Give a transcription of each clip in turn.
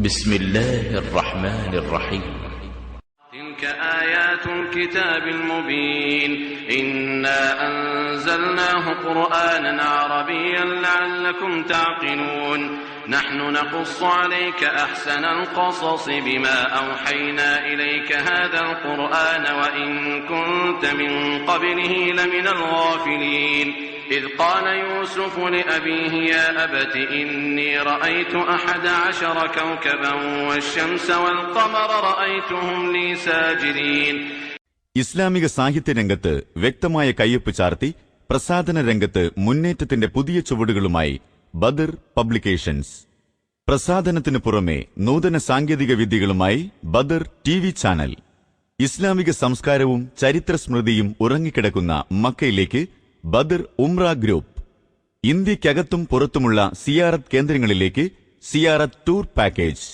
بسم الله الرحمن الرحيم تلك آيات الكتاب المبين إنا أنزلناه قرآنا عربيا لعلكم تعقلون نحن نقص عليك أحسن القصص بما أوحينا إليك هذا القرآن وإن كنت من قبله لمن الغافلين إذ قال يوسف لأبيه يا أبت إني رأيت 11 كوكبا والشمس والقمر رأيتهم لي ساجدين. ഇസ്ലാമിക സാഹിത്യരംഗത്ത് വ്യക്തമായ കയ്യൊപ്പ് ചാർത്തി പ്രസാധന രംഗത്ത് മുന്നേറ്റത്തിന്റെ പുതിയ ചുവടുകളുമായി ബദർ പബ്ലിക്കേഷൻസ്. പ്രസാധനത്തിനു പുറമെ നൂതന സാങ്കേതിക വിദ്യകളുമായി ബദർ ടിവി ചാനൽ. ഇസ്ലാമിക സംസ്കാരവും ചരിത്ര സ്മൃതിയും ഉറങ്ങിക്കിടക്കുന്ന മക്കയിലേക്ക് ബദർ ഉംറ ഗ്രൂപ്പ്. ഇന്ത്യക്കകത്തും പുറത്തുമുള്ള സിയാറത്ത് കേന്ദ്രങ്ങളിലേക്ക് സിയാറത്ത് ടൂർ പാക്കേജ്.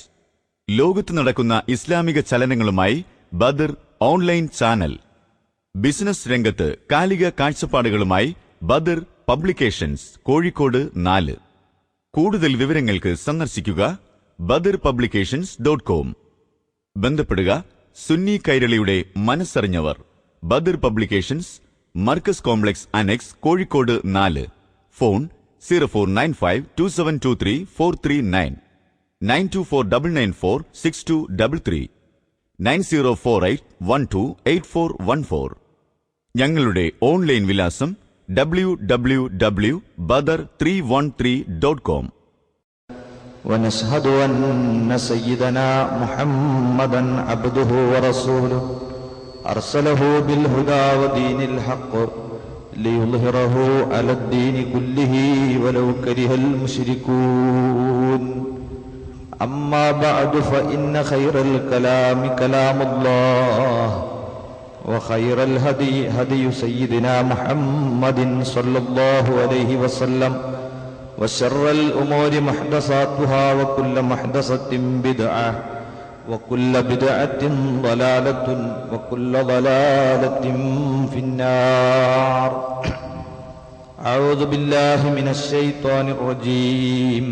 ലോകത്ത് നടക്കുന്ന ഇസ്ലാമിക ചലനങ്ങളുമായി ബദർ ഓൺലൈൻ ചാനൽ. ബിസിനസ് രംഗത്ത് കാലിക കാഴ്ചപ്പാടുകളുമായി ബദർ പബ്ലിക്കേഷൻസ്, കോഴിക്കോട് 4. കൂടുതൽ വിവരങ്ങൾക്ക് സന്ദർശിക്കുക BadarPublications.com. ബന്ധപ്പെടുക സുന്നി കൈരളിയുടെ മനസ്സറിഞ്ഞവർ. Badar publications, Markaz complex annex, Kozhikode 4. Phone 0495272343 9249946233 9048128414. ഞങ്ങളുടെ ഓൺലൈൻ വിലാസം www.badar313.com. ونشهد أن سيدنا محمدا عبده ورسوله أرسله بالهدى ودين الحق ليظهره على الدين كله ولو كره المشركون. أما بعد فإن خير الكلام كلام الله وخير الهدي هدي سيدنا محمد صلى الله عليه وسلم وشر الأمور محدثاتها وكل محدثة بدعة وكل بدعة ضلالة وكل ضلالة في النار. أعوذ بالله من الشيطان الرجيم.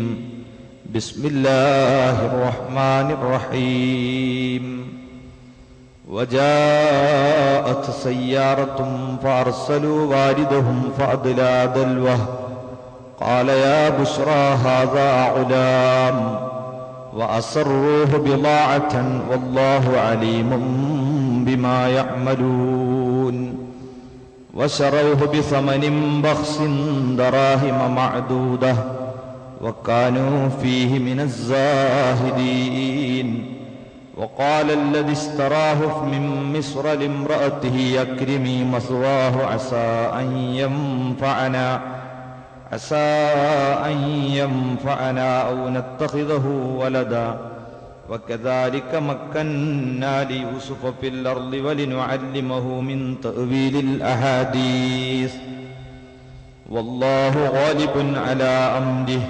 بسم الله الرحمن الرحيم. وجاءت سيارة فأرسلوا واردهم فأدلى دلوه قال يا بشرى هذا غلام وأسروه بضاعة والله عليم بما يعملون. وشروه بثمن بخس دراهم معدودة وكانوا فيه من الزاهدين. وقال الذي اشتراه من مصر لامرأته أكرمي مثواه عسى أن ينفعنا أو نتخذه ولدا وكذلك مكنا ليوسف في الأرض ولنعلمه من تأويل الأحاديث والله غالب على أمره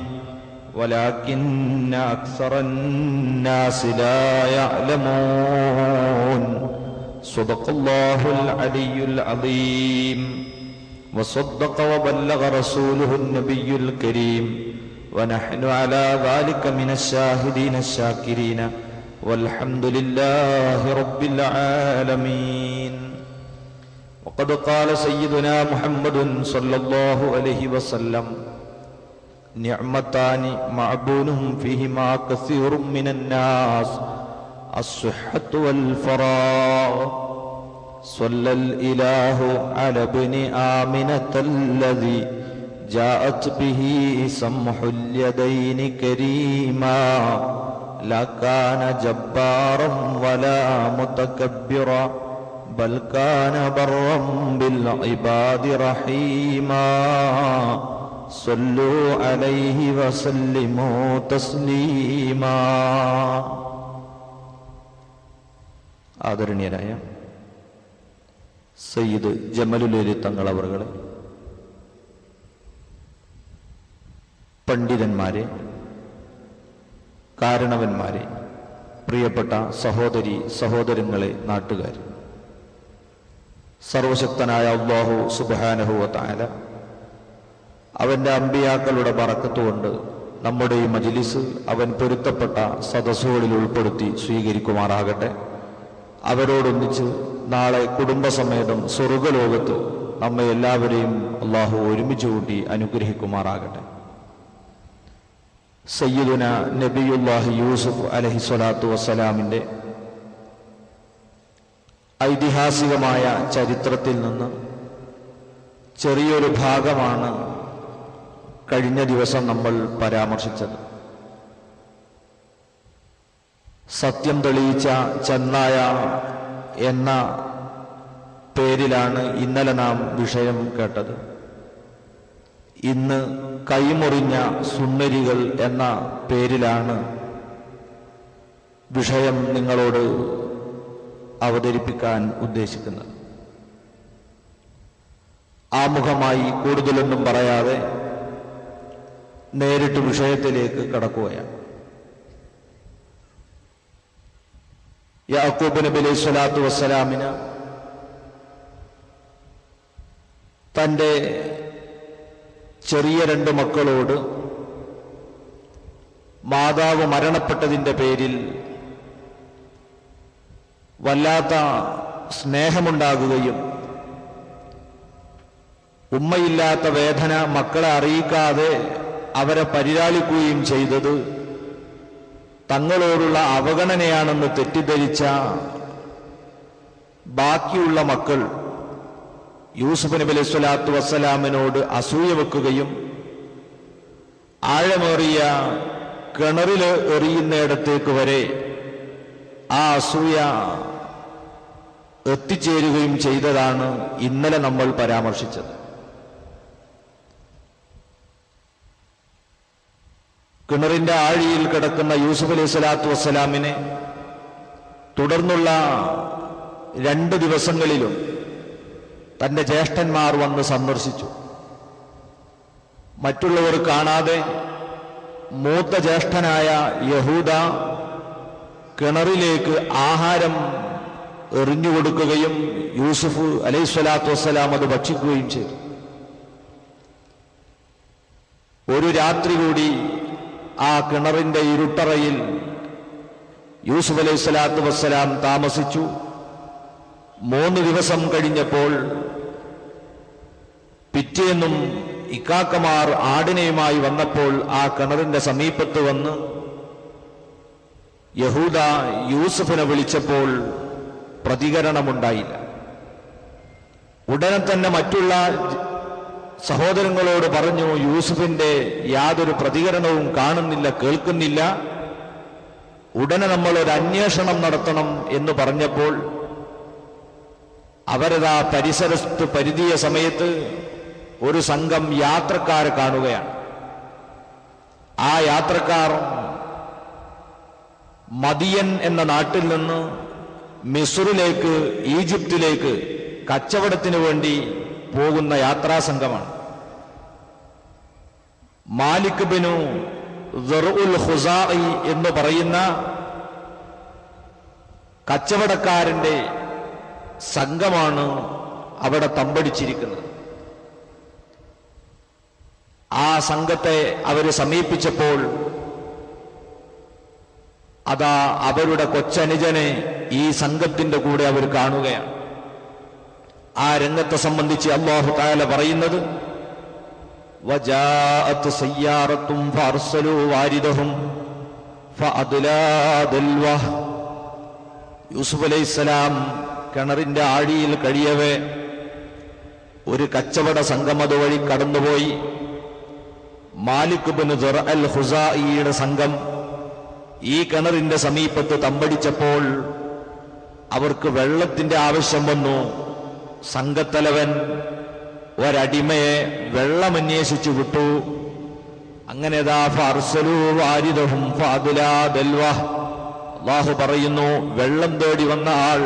ولكن أكثر الناس لا يعلمون. صدق الله العلي العظيم وصدق وبلغ رسوله النبي الكريم ونحن على ذلك من الشاهدين الشاكرين والحمد لله رب العالمين. وقد قال سيدنا محمد صلى الله عليه وسلم نعمتان معبون فيهما كثير من الناس الصحة والفراغ. صلى الإله على ابن آمنة الذي جاءت به سمح اليدين كريما لا كان جبارا ولا متكبرا بل كان برا بالعباد رحيما. صلوا عليه وسلموا تسليما. ആദരണീയരായ സയ്യിദ് ജമലുലൈലി തങ്ങൾ അവർകളെ, പണ്ഡിതന്മാരെ, കാരണവന്മാരെ, പ്രിയപ്പെട്ട സഹോദരി സഹോദരങ്ങളെ, നാട്ടുകാർ, സർവശക്തനായ അല്ലാഹു സുബ്ഹാനഹു വ തആല അവന്റെ അമ്പിയാക്കളുടെ ബറക്കത്ത് കൊണ്ട് നമ്മുടെ ഈ മജ്ലിസ് അവൻ പൊരുത്തപ്പെട്ട സദസ്സുകളിൽ ഉൾപ്പെടുത്തി സ്വീകരിക്കുമാറാകട്ടെ. അവരോടൊന്നിച്ച് നാളെ കുടുംബസമേതം സ്വർഗലോകത്ത് നമ്മെ എല്ലാവരെയും അള്ളാഹു ഒരുമിച്ച് കൂട്ടി അനുഗ്രഹിക്കുമാറാകട്ടെ. സയ്യിദുന നബിയുല്ലാഹി യൂസുഫ് അലൈഹിസ്സലാത്തു വസ്സലാമിൻ്റെ ഐതിഹാസികമായ ചരിത്രത്തിൽ നിന്ന് ചെറിയൊരു ഭാഗമാണ് കഴിഞ്ഞ ദിവസം നമ്മൾ പരാമർശിച്ചത്. സത്യം തെളിയിച്ച ചെന്നായ എന്ന പേരിലാണ് ഇന്നലെ നാം വിഷയം കേട്ടത്. ഇന്ന് കൈമുറിഞ്ഞ സുന്ദരികൾ എന്ന പേരിലാണ് വിഷയം നിങ്ങളോട് അവതരിപ്പിക്കാൻ ഉദ്ദേശിക്കുന്നത്. ആമുഖമായി കൂടുതലൊന്നും പറയാതെ നേരിട്ട് വിഷയത്തിലേക്ക് കടക്കുകയാണ്. യാക്കൂബ് നബി അലൈഹി സ്വലാത്തു വസ്സലാമിന് തൻ്റെ ചെറിയ 2 മക്കളോട് മാതാവ് മരണപ്പെട്ടതിൻ്റെ പേരിൽ വല്ലാത്ത സ്നേഹമുണ്ടാകുകയും ഉമ്മയില്ലാത്ത വേദന മക്കളെ അറിയിക്കാതെ അവരെ പരിലാളിക്കുകയും ചെയ്തത് തങ്ങളോടുള്ള അവഗണനയാണെന്ന് തെറ്റിദ്ധരിച്ച ബാക്കിയുള്ള മക്കൾ യൂസുഫ് നബി അലൈഹി സ്വലാത്തു വസ്സലാമിനോട് അസൂയ വെക്കുകയും ആഴമേറിയ കിണറിൽ എറിയുന്നിടത്തേക്ക് വരെ ആ അസൂയ എത്തിച്ചേരുകയും ചെയ്തതാണ് ഇന്നലെ നമ്മൾ പരാമർശിച്ചത്. കിണറിന്റെ ആഴിയിൽ കിടക്കുന്ന യൂസുഫ് അലൈഹി സ്വലാത്തു വസ്സലാമിനെ തുടർന്നുള്ള 2 ദിവസങ്ങളിലും തന്റെ ജ്യേഷ്ഠന്മാർ വന്ന് സന്ദർശിച്ചു. മറ്റുള്ളവർ കാണാതെ മൂത്ത ജ്യേഷ്ഠനായ യഹൂദ കിണറിലേക്ക് ആഹാരം എറിഞ്ഞുകൊടുക്കുകയും യൂസുഫ് അലൈഹി സ്വലാത്തു വസ്സലാം അത് ഭക്ഷിക്കുകയും ചെയ്തു. ഒരു രാത്രി കൂടി ആ കിണറിന്റെ ഇരുട്ടറയിൽ യൂസുഫ് അലൈഹി സ്വലാത്തു വസ്സലാം താമസിച്ചു. 3 ദിവസം കഴിഞ്ഞപ്പോൾ പിറ്റേന്നും ഇക്കാക്കമാർ ആടിനെയുമായി വന്നപ്പോൾ ആ കിണറിന്റെ സമീപത്ത് വന്ന് യഹൂദ യൂസുഫിനെ വിളിച്ചപ്പോൾ പ്രതികരണമുണ്ടായില്ല. ഉടനെ തന്നെ മറ്റുള്ള സഹോദരങ്ങളോട് പറഞ്ഞു, യൂസുഫിന്റെ യാതൊരു പ്രതികരണവും കാണുന്നില്ല, കേൾക്കുന്നില്ല, ഉടനെ നമ്മൾ ഒരു അന്വേഷണം നടത്തണം എന്ന് പറഞ്ഞപ്പോൾ അവരതാ പരിസരത്ത് പരിധിയ സമയത്ത് ഒരു സംഘം യാത്രക്കാരെ കാണുകയാണ്. ആ യാത്രക്കാർ മദിയൻ എന്ന നാട്ടിൽ നിന്ന് മിസ്റിലേക്ക്, ഈജിപ്തിലേക്ക് കച്ചവടത്തിനു വേണ്ടി പോകുന്ന യാത്രാസംഘമാണ്. മാലിക് ബിനു ദർഉൽ ഖുസാഇ എന്ന് പറയുന്ന കച്ചവടക്കാരന്റെ സംഘമാണ് അവിടെ തമ്പടിച്ചിരിക്കുന്നത്. ആ സംഘത്തെ അവർ സമീപിച്ചപ്പോൾ അതാ അവരുടെ കൊച്ചനുജനെ ഈ സംഘത്തിന്റെ കൂടെ അവർ കാണുകയാണ്. ആ രംഗത്തെ സംബന്ധിച്ച് അല്ലാഹു തആല പറയുന്നത്, വജാഅത് സയ്യാറത്തും ഫഅർസലൂ വാരിദഹും ഫഅദ്ലാ ദൽവഹ്. യൂസുഫ് അലൈഹിസ്സലാം കിണറിന്റെ ആഴിയിൽ കഴിയവേ ഒരു കച്ചവട സംഘം അതുവഴി കടന്നുപോയി. മാലിക് ബിൻ ദർഉൽ ഖുസാഇയുടെ സംഘം ഈ കിണറിന്റെ സമീപത്ത് തമ്പടിച്ചപ്പോൾ അവർക്ക് വെള്ളത്തിന്റെ ആവശ്യം വന്നു. സംഘത്തലവൻ ഒരടിമയെ വെള്ളമന്വേഷിച്ചു വിട്ടു. അങ്ങനെ അല്ലാഹു പറയുന്നു, വെള്ളം തേടി വന്ന ആൾ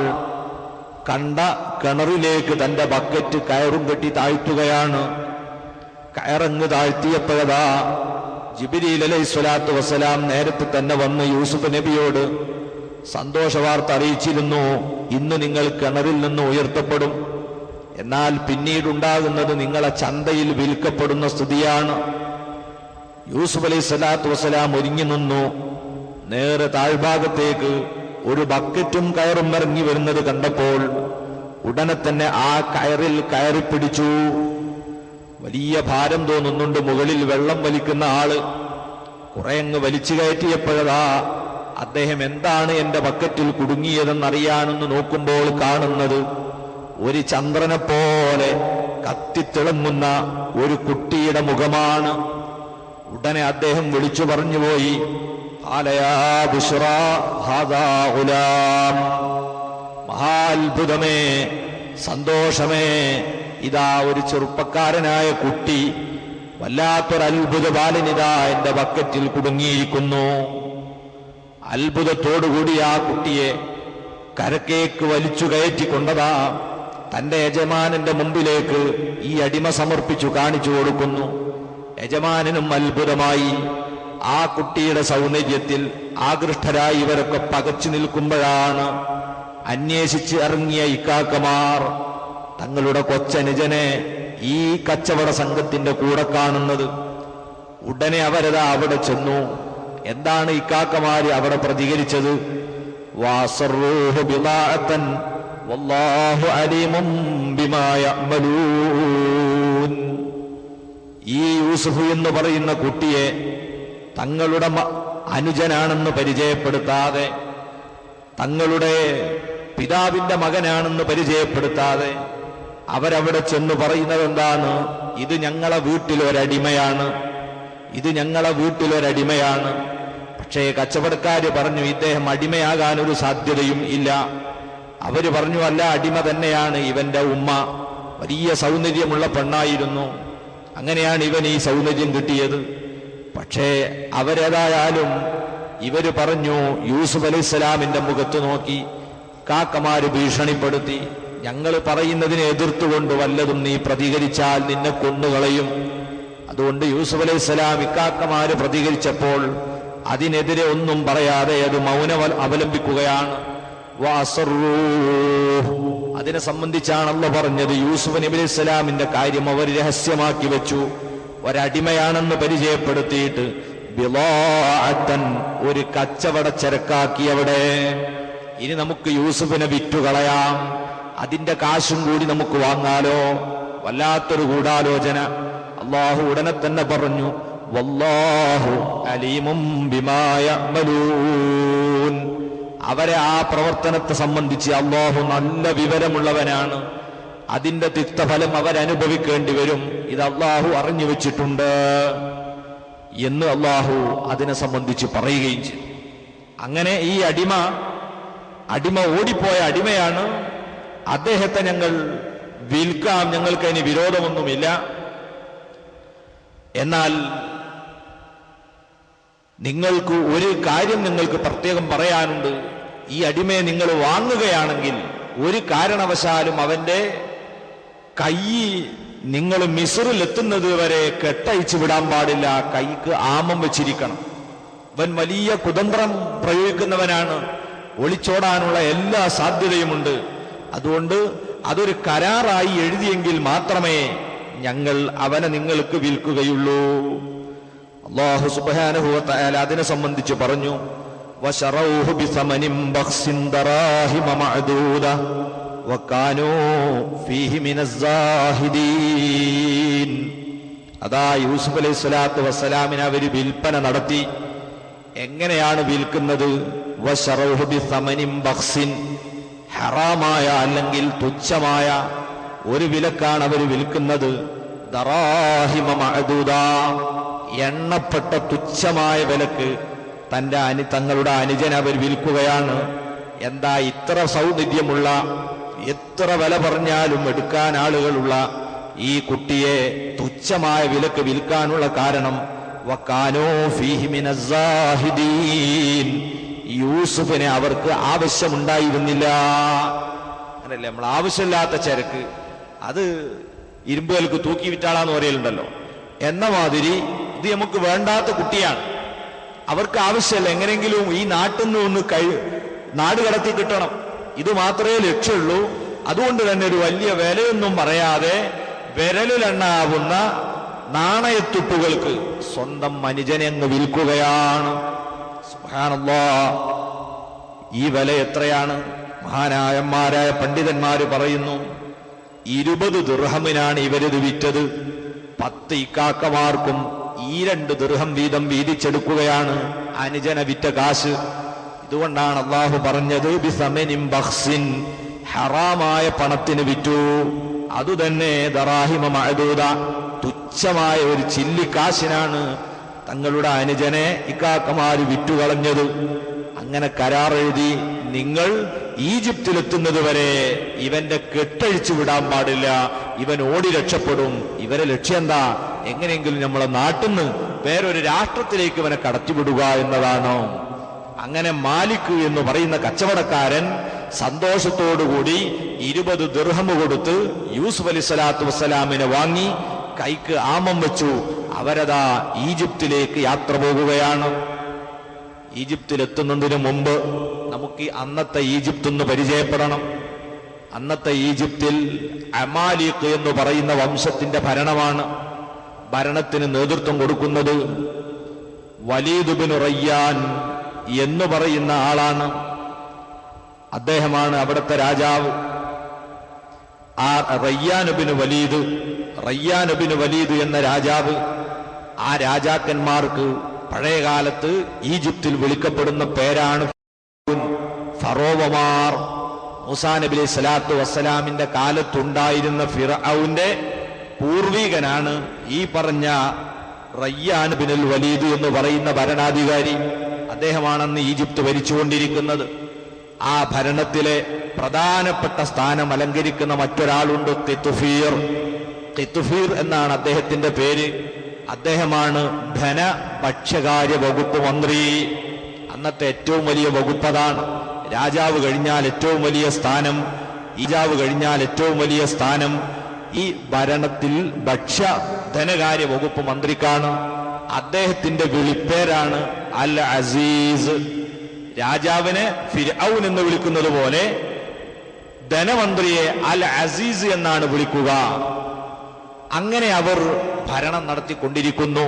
കണ്ട കിണറിലേക്ക് തന്റെ ബക്കറ്റ് കയറും കെട്ടി താഴ്ത്തുകയാണ്. കയറങ്ങ് താഴ്ത്തിയപ്പോഴതാ ജിബ്രീൽ അലൈഹി സ്വലാത്തു വസ്സലാം നേരത്തെ തന്നെ വന്ന് യൂസുഫ് നബിയോട് സന്തോഷ വാർത്ത അറിയിച്ചിരുന്നു, ഇന്ന് നിങ്ങൾ കിണറിൽ നിന്ന് ഉയർത്തപ്പെടും, എന്നാൽ പിന്നീടുണ്ടാകുന്നത് നിങ്ങളെ ചന്തയിൽ വിൽക്കപ്പെടുന്ന സ്ഥിതിയാണ്. യൂസുഫ് അലൈഹി സ്വലാത്തു വസ്സലാം ഒരുങ്ങി നിന്നു. നേരെ താഴ്ഭാഗത്തേക്ക് ഒരു ബക്കറ്റും കയറും ഇറങ്ങി വരുന്നത് കണ്ടപ്പോൾ ഉടനെ തന്നെ ആ കയറിൽ കയറിപ്പിടിച്ചു. വലിയ ഭാരം തോന്നുന്നുണ്ട്. മുകളിൽ വെള്ളം വലിക്കുന്ന ആള് കുറെ അങ്ങ് വലിച്ചു കയറ്റിയപ്പോഴതാ അദ്ദേഹം എന്താണ് എന്റെ ബക്കറ്റിൽ കുടുങ്ങിയതെന്നറിയാനെന്ന് നോക്കുമ്പോൾ കാണുന്നത് ഒരു ചന്ദ്രനെ പോലെ കത്തിത്തിളങ്ങുന്ന ഒരു കുട്ടിയുടെ മുഖമാണ്. ഉടനെ അദ്ദേഹം വിളിച്ചു പറഞ്ഞുപോയി, മഹാത്ഭുതമേ, സന്തോഷമേ, ഇതാ ഒരു ചെറുപ്പക്കാരനായ കുട്ടി, വല്ലാത്തൊരത്ഭുത ബാലനിതാ എന്റെ ബക്കറ്റിൽ കുടുങ്ങിയിരിക്കുന്നു. അത്ഭുതത്തോടുകൂടി ആ കുട്ടിയെ കരക്കേക്ക് വലിച്ചു കയറ്റിക്കൊണ്ടതാ തന്റെ യജമാനന്റെ മുമ്പിലേക്ക് ഈ അടിമ സമർപ്പിച്ചു കാണിച്ചു കൊടുക്കുന്നു. യജമാനനും അത്ഭുതമായി. ആ കുട്ടിയുടെ സൗന്ദര്യത്തിൽ ആകൃഷ്ടരായി ഇവരൊക്കെ പകച്ചു നിൽക്കുമ്പോഴാണ് അന്വേഷിച്ച് ഇറങ്ങിയ ഇക്കാക്കമാർ തങ്ങളുടെ കൊച്ചനുജനെ ഈ കച്ചവട സംഘത്തിന്റെ കൂടെ കാണുന്നത്. ഉടനെ അവരതാ അവിടെ ചെന്നു. എന്താണ് ഇക്കാക്കമാര് അവിടെ പ്രതികരിച്ചത്? വാസറൂഹു ബിളാഅതൻ വല്ലാഹു അലീമും ബിമാ യഅമലൂൻ. ഈ യൂസുഫ് എന്ന് പറയുന്ന കുട്ടിയെ തങ്ങളുടെ അനുജനാണെന്ന് പരിചയപ്പെടുത്താതെ, തങ്ങളുടെ പിതാവിന്റെ മകനാണെന്ന് പരിചയപ്പെടുത്താതെ അവരവിടെ ചെന്ന് പറയുന്നത് എന്താണ്? ഇത് ഞങ്ങളെ വീട്ടിലൊരടിമയാണ്, ഇത് ഞങ്ങളെ വീട്ടിലൊരടിമയാണ്. പക്ഷേ കച്ചവടക്കാര് പറഞ്ഞു ഇദ്ദേഹം അടിമയാകാൻ ഒരു സാധ്യതയും ഇല്ല. അവര് പറഞ്ഞു അല്ല, അടിമ തന്നെയാണ്. ഇവന്റെ ഉമ്മ വലിയ സൗന്ദര്യമുള്ള പെണ്ണായിരുന്നു, അങ്ങനെയാണ് ഇവൻ ഈ സൗന്ദര്യം കിട്ടിയത്. പക്ഷേ അവരേതായാലും ഇവര് പറഞ്ഞു, യൂസുഫ് അലൈഹിസ്സലാമിന്റെ മുഖത്ത് നോക്കി കാക്കമാര് ഭീഷണിപ്പെടുത്തി, ഞങ്ങൾ പറയുന്നതിനെ എതിർത്തുകൊണ്ട് വല്ലതും നീ പ്രതികരിച്ചാൽ നിന്നെ കൊന്നുകളയും. അതുകൊണ്ട് യൂസുഫ് അലൈഹിസ്സലാം ഇക്കാക്കമാര് പ്രതികരിച്ചപ്പോൾ അതിനെതിരെ ഒന്നും പറയാതെ അത് മൗനം അവലംബിക്കുകയാണ്. അതിനെ സംബന്ധിച്ചാണ് അല്ലാഹു പറഞ്ഞത്, യൂസുഫ് നബി അലൈഹി സ്വലാമിന്റെ കാര്യം അവർ രഹസ്യമാക്കി വെച്ചു. ഒരടിമയാണെന്ന് പരിചയപ്പെടുത്തിയിട്ട് ബിളാഅത്തൻ, ഒരു കച്ചവട ചരക്കാക്കി അവിടെ. ഇനി നമുക്ക് യൂസുഫിനെ വിറ്റുകളയാം, അതിന്റെ കാശും കൂടി നമുക്ക് വാങ്ങാലോ. വല്ലാത്തൊരു ഗൂഢാലോചന. അല്ലാഹു ഉടനെ തന്നെ പറഞ്ഞു, വല്ലാഹു അലീമും ബിമാ യഅമലൂൻ. അവരെ ആ പ്രവർത്തനത്തെ സംബന്ധിച്ച് അല്ലാഹു നല്ല വിവരമുള്ളവനാണ്. അതിന്റെ തിക്തഫലം അവരനുഭവിക്കേണ്ടി വരും. ഇത് അല്ലാഹു അറിഞ്ഞു വെച്ചിട്ടുണ്ട് എന്ന് അല്ലാഹു അതിനെ സംബന്ധിച്ച് പറയുകയും ചെയ്തു. അങ്ങനെ ഈ അടിമ ഓടിപ്പോയ അടിമയാണ്. അദ്ദേഹത്തെ ഞങ്ങൾ വിൽക്കാം, ഞങ്ങൾക്ക് അതിന് വിരോധമൊന്നുമില്ല. എന്നാൽ നിങ്ങൾക്ക് ഒരു കാര്യം നിങ്ങൾക്ക് പ്രത്യേകം പറയാനുണ്ട്. ഈ അടിമയെ നിങ്ങൾ വാങ്ങുകയാണെങ്കിൽ ഒരു കാരണവശാലും അവന്റെ കൈ നിങ്ങൾ മിസ്റിൽ എത്തുന്നത് വരെ കെട്ടയച്ചു വിടാൻ പാടില്ല. കൈക്ക് ആമം വെച്ചിരിക്കണം. അവൻ വലിയ കുതന്ത്രം പ്രയോഗിക്കുന്നവനാണ്, ഒളിച്ചോടാനുള്ള എല്ലാ സാധ്യതയുമുണ്ട്. അതുകൊണ്ട് അതൊരു കരാറായി എഴുതിയെങ്കിൽ മാത്രമേ ഞങ്ങൾ അവനെ നിങ്ങൾക്ക് വിൽക്കുകയുള്ളൂ. അല്ലാഹു സുബ്ഹാനഹു വ തആല അതിനെ സംബന്ധിച്ച് പറഞ്ഞു, വശറൗഹു ബിസമനിൻ ബഖ്സിൻ ദറാഹിമ മഅദൂദ വകാനൂ ഫീഹി മിനസ് സാഹിദീൻ. അതാ യൂസുഫ് അലൈഹി സ്വലാത്തു വസ്സലാമിനെ അവർ വിൽപ്പന നടത്തി. എങ്ങനെയാണ് വിൽക്കുന്നത്? വശറൗഹു ബിസമനിൻ ബഖ്സിൻ, ഹറാമായ അല്ലെങ്കിൽ തുച്ഛമായ ഒരു വിലക്കാണ് അവർ വിൽക്കുന്നത്. ദറാഹിമ മഅദൂദ, എണ്ണപ്പെട്ട തുച്ഛമായ വിലക്ക് തങ്ങളുടെ അനുജൻ അവർ വിൽക്കുകയാണ്. എന്താ ഇത്ര സൗന്ദര്യമുള്ള, എത്ര വില പറഞ്ഞാലും എടുക്കാൻ ആളുകളുള്ള ഈ കുട്ടിയെ തുച്ഛമായ വിലക്ക് വിൽക്കാനുള്ള കാരണം വകാനൂ ഫീഹി മിനസ് സാഹിദീൻ, യൂസുഫിനെ അവർക്ക് ആവശ്യമുണ്ടായിരുന്നില്ല. അങ്ങനല്ലേ, നമ്മൾ ആവശ്യമില്ലാത്ത ചരക്ക് അത് ഇരുമ്പുകൾക്ക് തൂക്കി വിറ്റാളാന്ന് പറയലുണ്ടല്ലോ. എന്ന മാതിരി ഇത് നമുക്ക് വേണ്ടാത്ത കുട്ടിയാണ്, അവർക്ക് ആവശ്യമല്ല. എങ്ങനെയെങ്കിലും ഈ നാട്ടിൽ നിന്ന് ഒന്ന് നാട് കടത്തി കിട്ടണം, ഇത് മാത്രമേ ലക്ഷ്യമുള്ളൂ. അതുകൊണ്ട് തന്നെ ഒരു വലിയ വിലയൊന്നും പറയാതെ വിരലിലെണ്ണാവുന്ന നാണയത്തുട്ടുകൾക്ക് സ്വന്തം അനുജനെ അങ്ങ് വിൽക്കുകയാണ്. സുബ്ഹാനല്ലാഹ്, ഈ വില എത്രയാണ്? മഹാനായന്മാരായ പണ്ഡിതന്മാര് പറയുന്നു 20 ദിർഹമിനാണ് ഇവരിത് വിറ്റത്. 10 ഇക്കാക്കമാർക്കും ഈ 2 ദിർഹം വീതം വീതിച്ചെടുക്കുകയാണ് അനുജന വിറ്റ കാശ്. ഇതുകൊണ്ടാണ് അള്ളാഹു പറഞ്ഞത് ബിസമനിൻ ബഖ്സിൻ, ഹറാമായ പണത്തിന് വിറ്റു. അതുതന്നെ ദറാഹിമ മഅദൂദ, തുച്ഛമായ ഒരു ചില്ലിക്കാശിനാണ് തങ്ങളുടെ അനുജനെ ഇക്കാക്കമാര് വിറ്റുകളഞ്ഞത്. അങ്ങനെ കരാർ എഴുതി, നിങ്ങൾ ഈജിപ്തിലെത്തുന്നത് വരെ ഇവന്റെ കെട്ടഴിച്ചു വിടാൻ പാടില്ല, ഇവൻ ഓടി രക്ഷപ്പെടും. ഇവരെ ലക്ഷ്യം എന്താ? എങ്ങനെയെങ്കിലും നമ്മളെ നാട്ടിൽ നിന്ന് വേറൊരു രാഷ്ട്രത്തിലേക്ക് ഇവനെ കടത്തിവിടുക എന്നതാണോ? അങ്ങനെ മാലിക് എന്ന് പറയുന്ന കച്ചവടക്കാരൻ സന്തോഷത്തോടുകൂടി 20 ദിർഹം കൊടുത്ത് യൂസുഫ് അലൈഹി സ്വലാത്തു വസ്സലാമിനെ വാങ്ങി കൈക്ക് ആമം വെച്ചു. അവരതാ ഈജിപ്തിലേക്ക് യാത്ര പോകുകയാണ്. ഈജിപ്തിലെത്തുന്നതിന് മുമ്പ് നമുക്ക് അന്നത്തെ ഈജിപ്ത് ഒന്ന് പരിചയപ്പെടണം. അന്നത്തെ ഈജിപ്തിൽ അമാലിക് എന്ന് പറയുന്ന വംശത്തിന്റെ ഭരണമാണ്. ഭരണത്തിന് നേതൃത്വം കൊടുക്കുന്നത് വലീദ് ബിൻ റയ്യാൻ എന്ന് പറയുന്ന ആളാണ്. അദ്ദേഹമാണ് അവിടുത്തെ രാജാവ്. ആ റയ്യാൻ ബിൻ വലീദ് എന്ന രാജാവ്, ആ രാജാക്കന്മാർക്ക് പഴയകാലത്ത് ഈജിപ്തിൽ വിളിക്കപ്പെടുന്ന പേരാണ് ഫറോവമാർ. മൂസാ നബി അലൈഹി സ്വലാത്തു വസ്സലാമിന്റെ കാലത്തുണ്ടായിരുന്ന ഫിർഔന്റെ പൂർവികനാണ് ഈ പറഞ്ഞ റയ്യാൻ ബിൻ വലീദ് എന്ന് പറയുന്ന ഭരണാധികാരി. അദ്ദേഹമാണെന്ന് ഈജിപ്ത് ഭരിച്ചുകൊണ്ടിരിക്കുന്നത്. ആ ഭരണത്തിലെ പ്രധാനപ്പെട്ട സ്ഥാനം അലങ്കരിക്കുന്ന മറ്റൊരാളുണ്ട്, ഖിത്ഫീർ എന്നാണ് അദ്ദേഹത്തിന്റെ പേര്. അദ്ദേഹമാണ് ഭക്ഷ്യകാര്യ വകുപ്പ് മന്ത്രി. അന്നത്തെ ഏറ്റവും വലിയ വകുപ്പതാണ്. രാജാവ് കഴിഞ്ഞാൽ ഏറ്റവും വലിയ സ്ഥാനം, ഈജാവ് കഴിഞ്ഞാൽ ഏറ്റവും വലിയ സ്ഥാനം ഈ ഭരണത്തിൽ ധനകാര്യ വകുപ്പ് മന്ത്രിക്കാണ്. അദ്ദേഹത്തിന്റെ വിളിപ്പേരാണ് അൽ അസീസ്. രാജാവിനെ ഫിർഔൻ എന്ന് വിളിക്കുന്നത് പോലെ ധനമന്ത്രിയെ അൽ അസീസ് എന്നാണ് വിളിക്കുക. അങ്ങനെ അവർ ഭരണം നടത്തിക്കൊണ്ടിരിക്കുന്നു.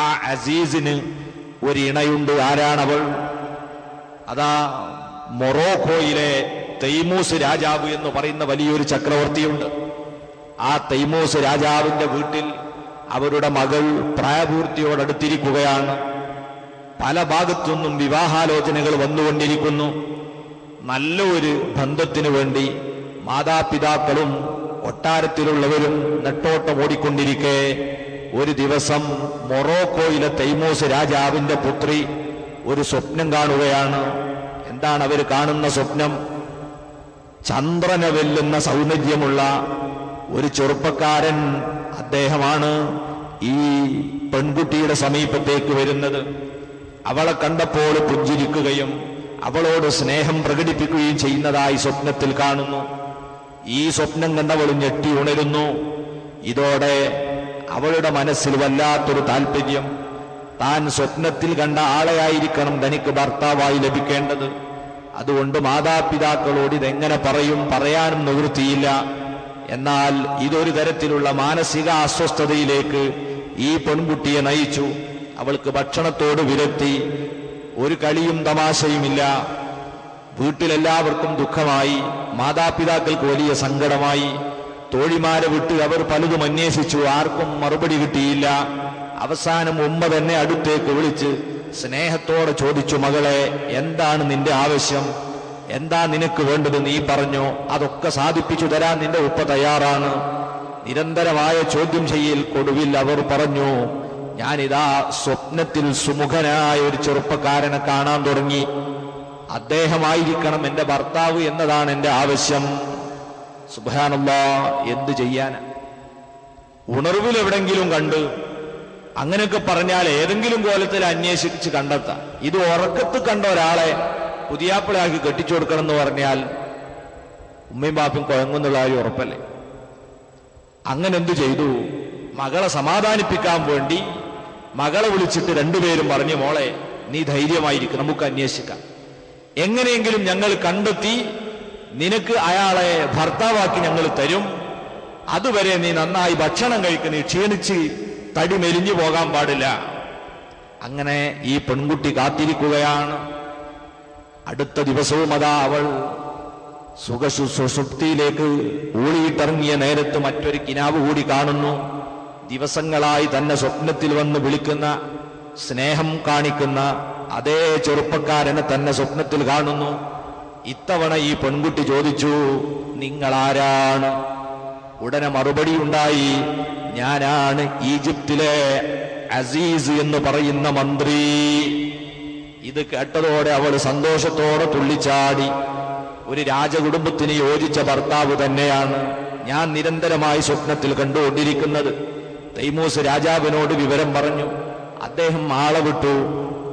ആ അസീസിന് ഒരു ഇണയുണ്ട്. ആരാണവൾ? അതാ മൊറോക്കോയിലെ തൈമൂസ് രാജാവ് എന്ന് പറയുന്ന വലിയൊരു ചക്രവർത്തിയുണ്ട്. ആ തൈമൂസ് രാജാവിന്റെ വീട്ടിൽ അവരുടെ മകൾ പ്രായപൂർത്തിയോടടുത്തിരിക്കുകയാണ്. പല ഭാഗത്തുനിന്നും വിവാഹാലോചനകൾ വന്നുകൊണ്ടിരിക്കുന്നു. നല്ലൊരു ബന്ധത്തിനു വേണ്ടി മാതാപിതാക്കളും കൊട്ടാരത്തിലുള്ളവരും നെട്ടോട്ടം ഓടിക്കൊണ്ടിരിക്കെ ഒരു ദിവസം മൊറോക്കോയിലെ തൈമൂസ് രാജാവിന്റെ പുത്രി ഒരു സ്വപ്നം കാണുകയാണ്. എന്താണ് അവർ കാണുന്ന സ്വപ്നം? ചന്ദ്രനെ വെല്ലുന്ന സൗന്ദര്യമുള്ള ഒരു ചെറുപ്പക്കാരൻ, അദ്ദേഹമാണ് ഈ പെൺകുട്ടിയുടെ സമീപത്തേക്ക് വരുന്നത്. അവളെ കണ്ടപ്പോൾ പുഞ്ചിരിക്കുകയും അവളോട് സ്നേഹം പ്രകടിപ്പിക്കുകയും ചെയ്യുന്നതായി സ്വപ്നത്തിൽ കാണുന്നു. ഈ സ്വപ്നം കണ്ടവൾ ഞെട്ടി ഉണരുന്നു. ഇതോടെ അവളുടെ മനസ്സിൽ വല്ലാത്തൊരു താല്പര്യം. താൻ സ്വപ്നത്തിൽ കണ്ട ആളെയായിരിക്കണം തനിക്ക് ഭർത്താവായി ലഭിക്കേണ്ടത്. അതുകൊണ്ട് മാതാപിതാക്കളോട് ഇതെങ്ങനെ പറയും? പറയാനും നിവൃത്തിയില്ല. എന്നാൽ ഇതൊരു തരത്തിലുള്ള മാനസിക അസ്വസ്ഥതയിലേക്ക് ഈ പെൺകുട്ടിയെ നയിച്ചു. അവൾക്ക് ഭക്ഷണത്തോട് വിരക്തി, ഒരു കളിയും തമാശയുമില്ല. വീട്ടിലെല്ലാവർക്കും ദുഃഖമായി, മാതാപിതാക്കൾക്ക് വലിയ സങ്കടമായി. തോഴിമാരെ വിട്ട് അവർ പലതും അന്വേഷിച്ചു, ആർക്കും മറുപടി കിട്ടിയില്ല. അവസാനം ഉമ്മ തന്നെ അടുത്തേക്ക് വിളിച്ച് സ്നേഹത്തോടെ ചോദിച്ചു, മകളെ, എന്താണ് നിന്റെ ആവശ്യം? എന്താ നിനക്ക് വേണ്ടത്? നീ പറഞ്ഞു, അതൊക്കെ സാധിപ്പിച്ചു തരാൻ നിന്റെ ഉപ്പ തയ്യാറാണ്. നിരന്തരമായ ചോദ്യം ചെയ്യൽ കൊടുവിൽ അവർ പറഞ്ഞു, ഞാനിതാ സ്വപ്നത്തിൽ സുമുഖനായ ഒരു ചെറുപ്പക്കാരനെ കാണാൻ തുടങ്ങി. അദ്ദേഹമായിരിക്കണം എന്റെ ഭർത്താവ് എന്നതാണ് എന്റെ ആവശ്യം. സുബ്ഹാനല്ലാഹ്, എന്തു ചെയ്യാനാ? ഉണർവിൽ എവിടെങ്കിലും കണ്ട് അങ്ങനെയൊക്കെ പറഞ്ഞാൽ ഏതെങ്കിലും കോലത്തിൽ അന്വേഷിച്ച് കണ്ടെത്താം. ഇത് ഉറക്കത്ത് കണ്ട ഒരാളെ പുതിയാപ്പിളയാക്കി കെട്ടിച്ചു കൊടുക്കണം എന്ന് പറഞ്ഞാൽ ഉമ്മയും ബാപ്പയും കുഴങ്ങുന്നുള്ള കാര്യം ഉറപ്പല്ലേ? അങ്ങനെ എന്തു ചെയ്തു? മകളെ സമാധാനിപ്പിക്കാൻ വേണ്ടി മകളെ വിളിച്ചിട്ട് രണ്ടുപേരും പറഞ്ഞു, മോളെ, നീ ധൈര്യമായിരിക്കും, നമുക്ക് അന്വേഷിക്കാം. എങ്ങനെയെങ്കിലും ഞങ്ങൾ കണ്ടെത്തി നിനക്ക് അയാളെ ഭർത്താവാക്കി ഞങ്ങൾ തരും. അതുവരെ നീ നന്നായി ഭക്ഷണം കഴിക്ക്, നീ ക്ഷീണിച്ച് തടി മെലിഞ്ഞു പോകാൻ പാടില്ല. അങ്ങനെ ഈ പെൺകുട്ടി കാത്തിരിക്കുകയാണ്. അടുത്ത ദിവസവും അതാ അവൾ സുഷുപ്തിയിലേക്ക് ഊളിയിട്ടിറങ്ങിയ നേരത്ത് മറ്റൊരു കിനാവ് കൂടി കാണുന്നു. ദിവസങ്ങളായി തന്നെ സ്വപ്നത്തിൽ വന്ന് വിളിക്കുന്ന, സ്നേഹം കാണിക്കുന്ന അതേ ചെറുപ്പക്കാരനെ തന്നെ സ്വപ്നത്തിൽ കാണുന്നു. ഇത്തവണ ഈ പെൺകുട്ടി ചോദിച്ചു, നിങ്ങളാരാണ്? ഉടനെ മറുപടി ഉണ്ടായി, ഞാനാണ് ഈജിപ്തിലെ അസീസ് എന്ന് പറയുന്ന മന്ത്രി. ഇത് കേട്ടതോടെ അവൾ സന്തോഷത്തോടെ തുള്ളിച്ചാടി. ഒരു രാജകുടുംബത്തിന് യോജിച്ച ഭർത്താവ് തന്നെയാണ് ഞാൻ നിരന്തരമായി സ്വപ്നത്തിൽ കണ്ടുകൊണ്ടിരിക്കുന്നത്. തൈമൂസ് രാജാവിനോട് വിവരം പറഞ്ഞു. അദ്ദേഹം ആളെ വിട്ടു.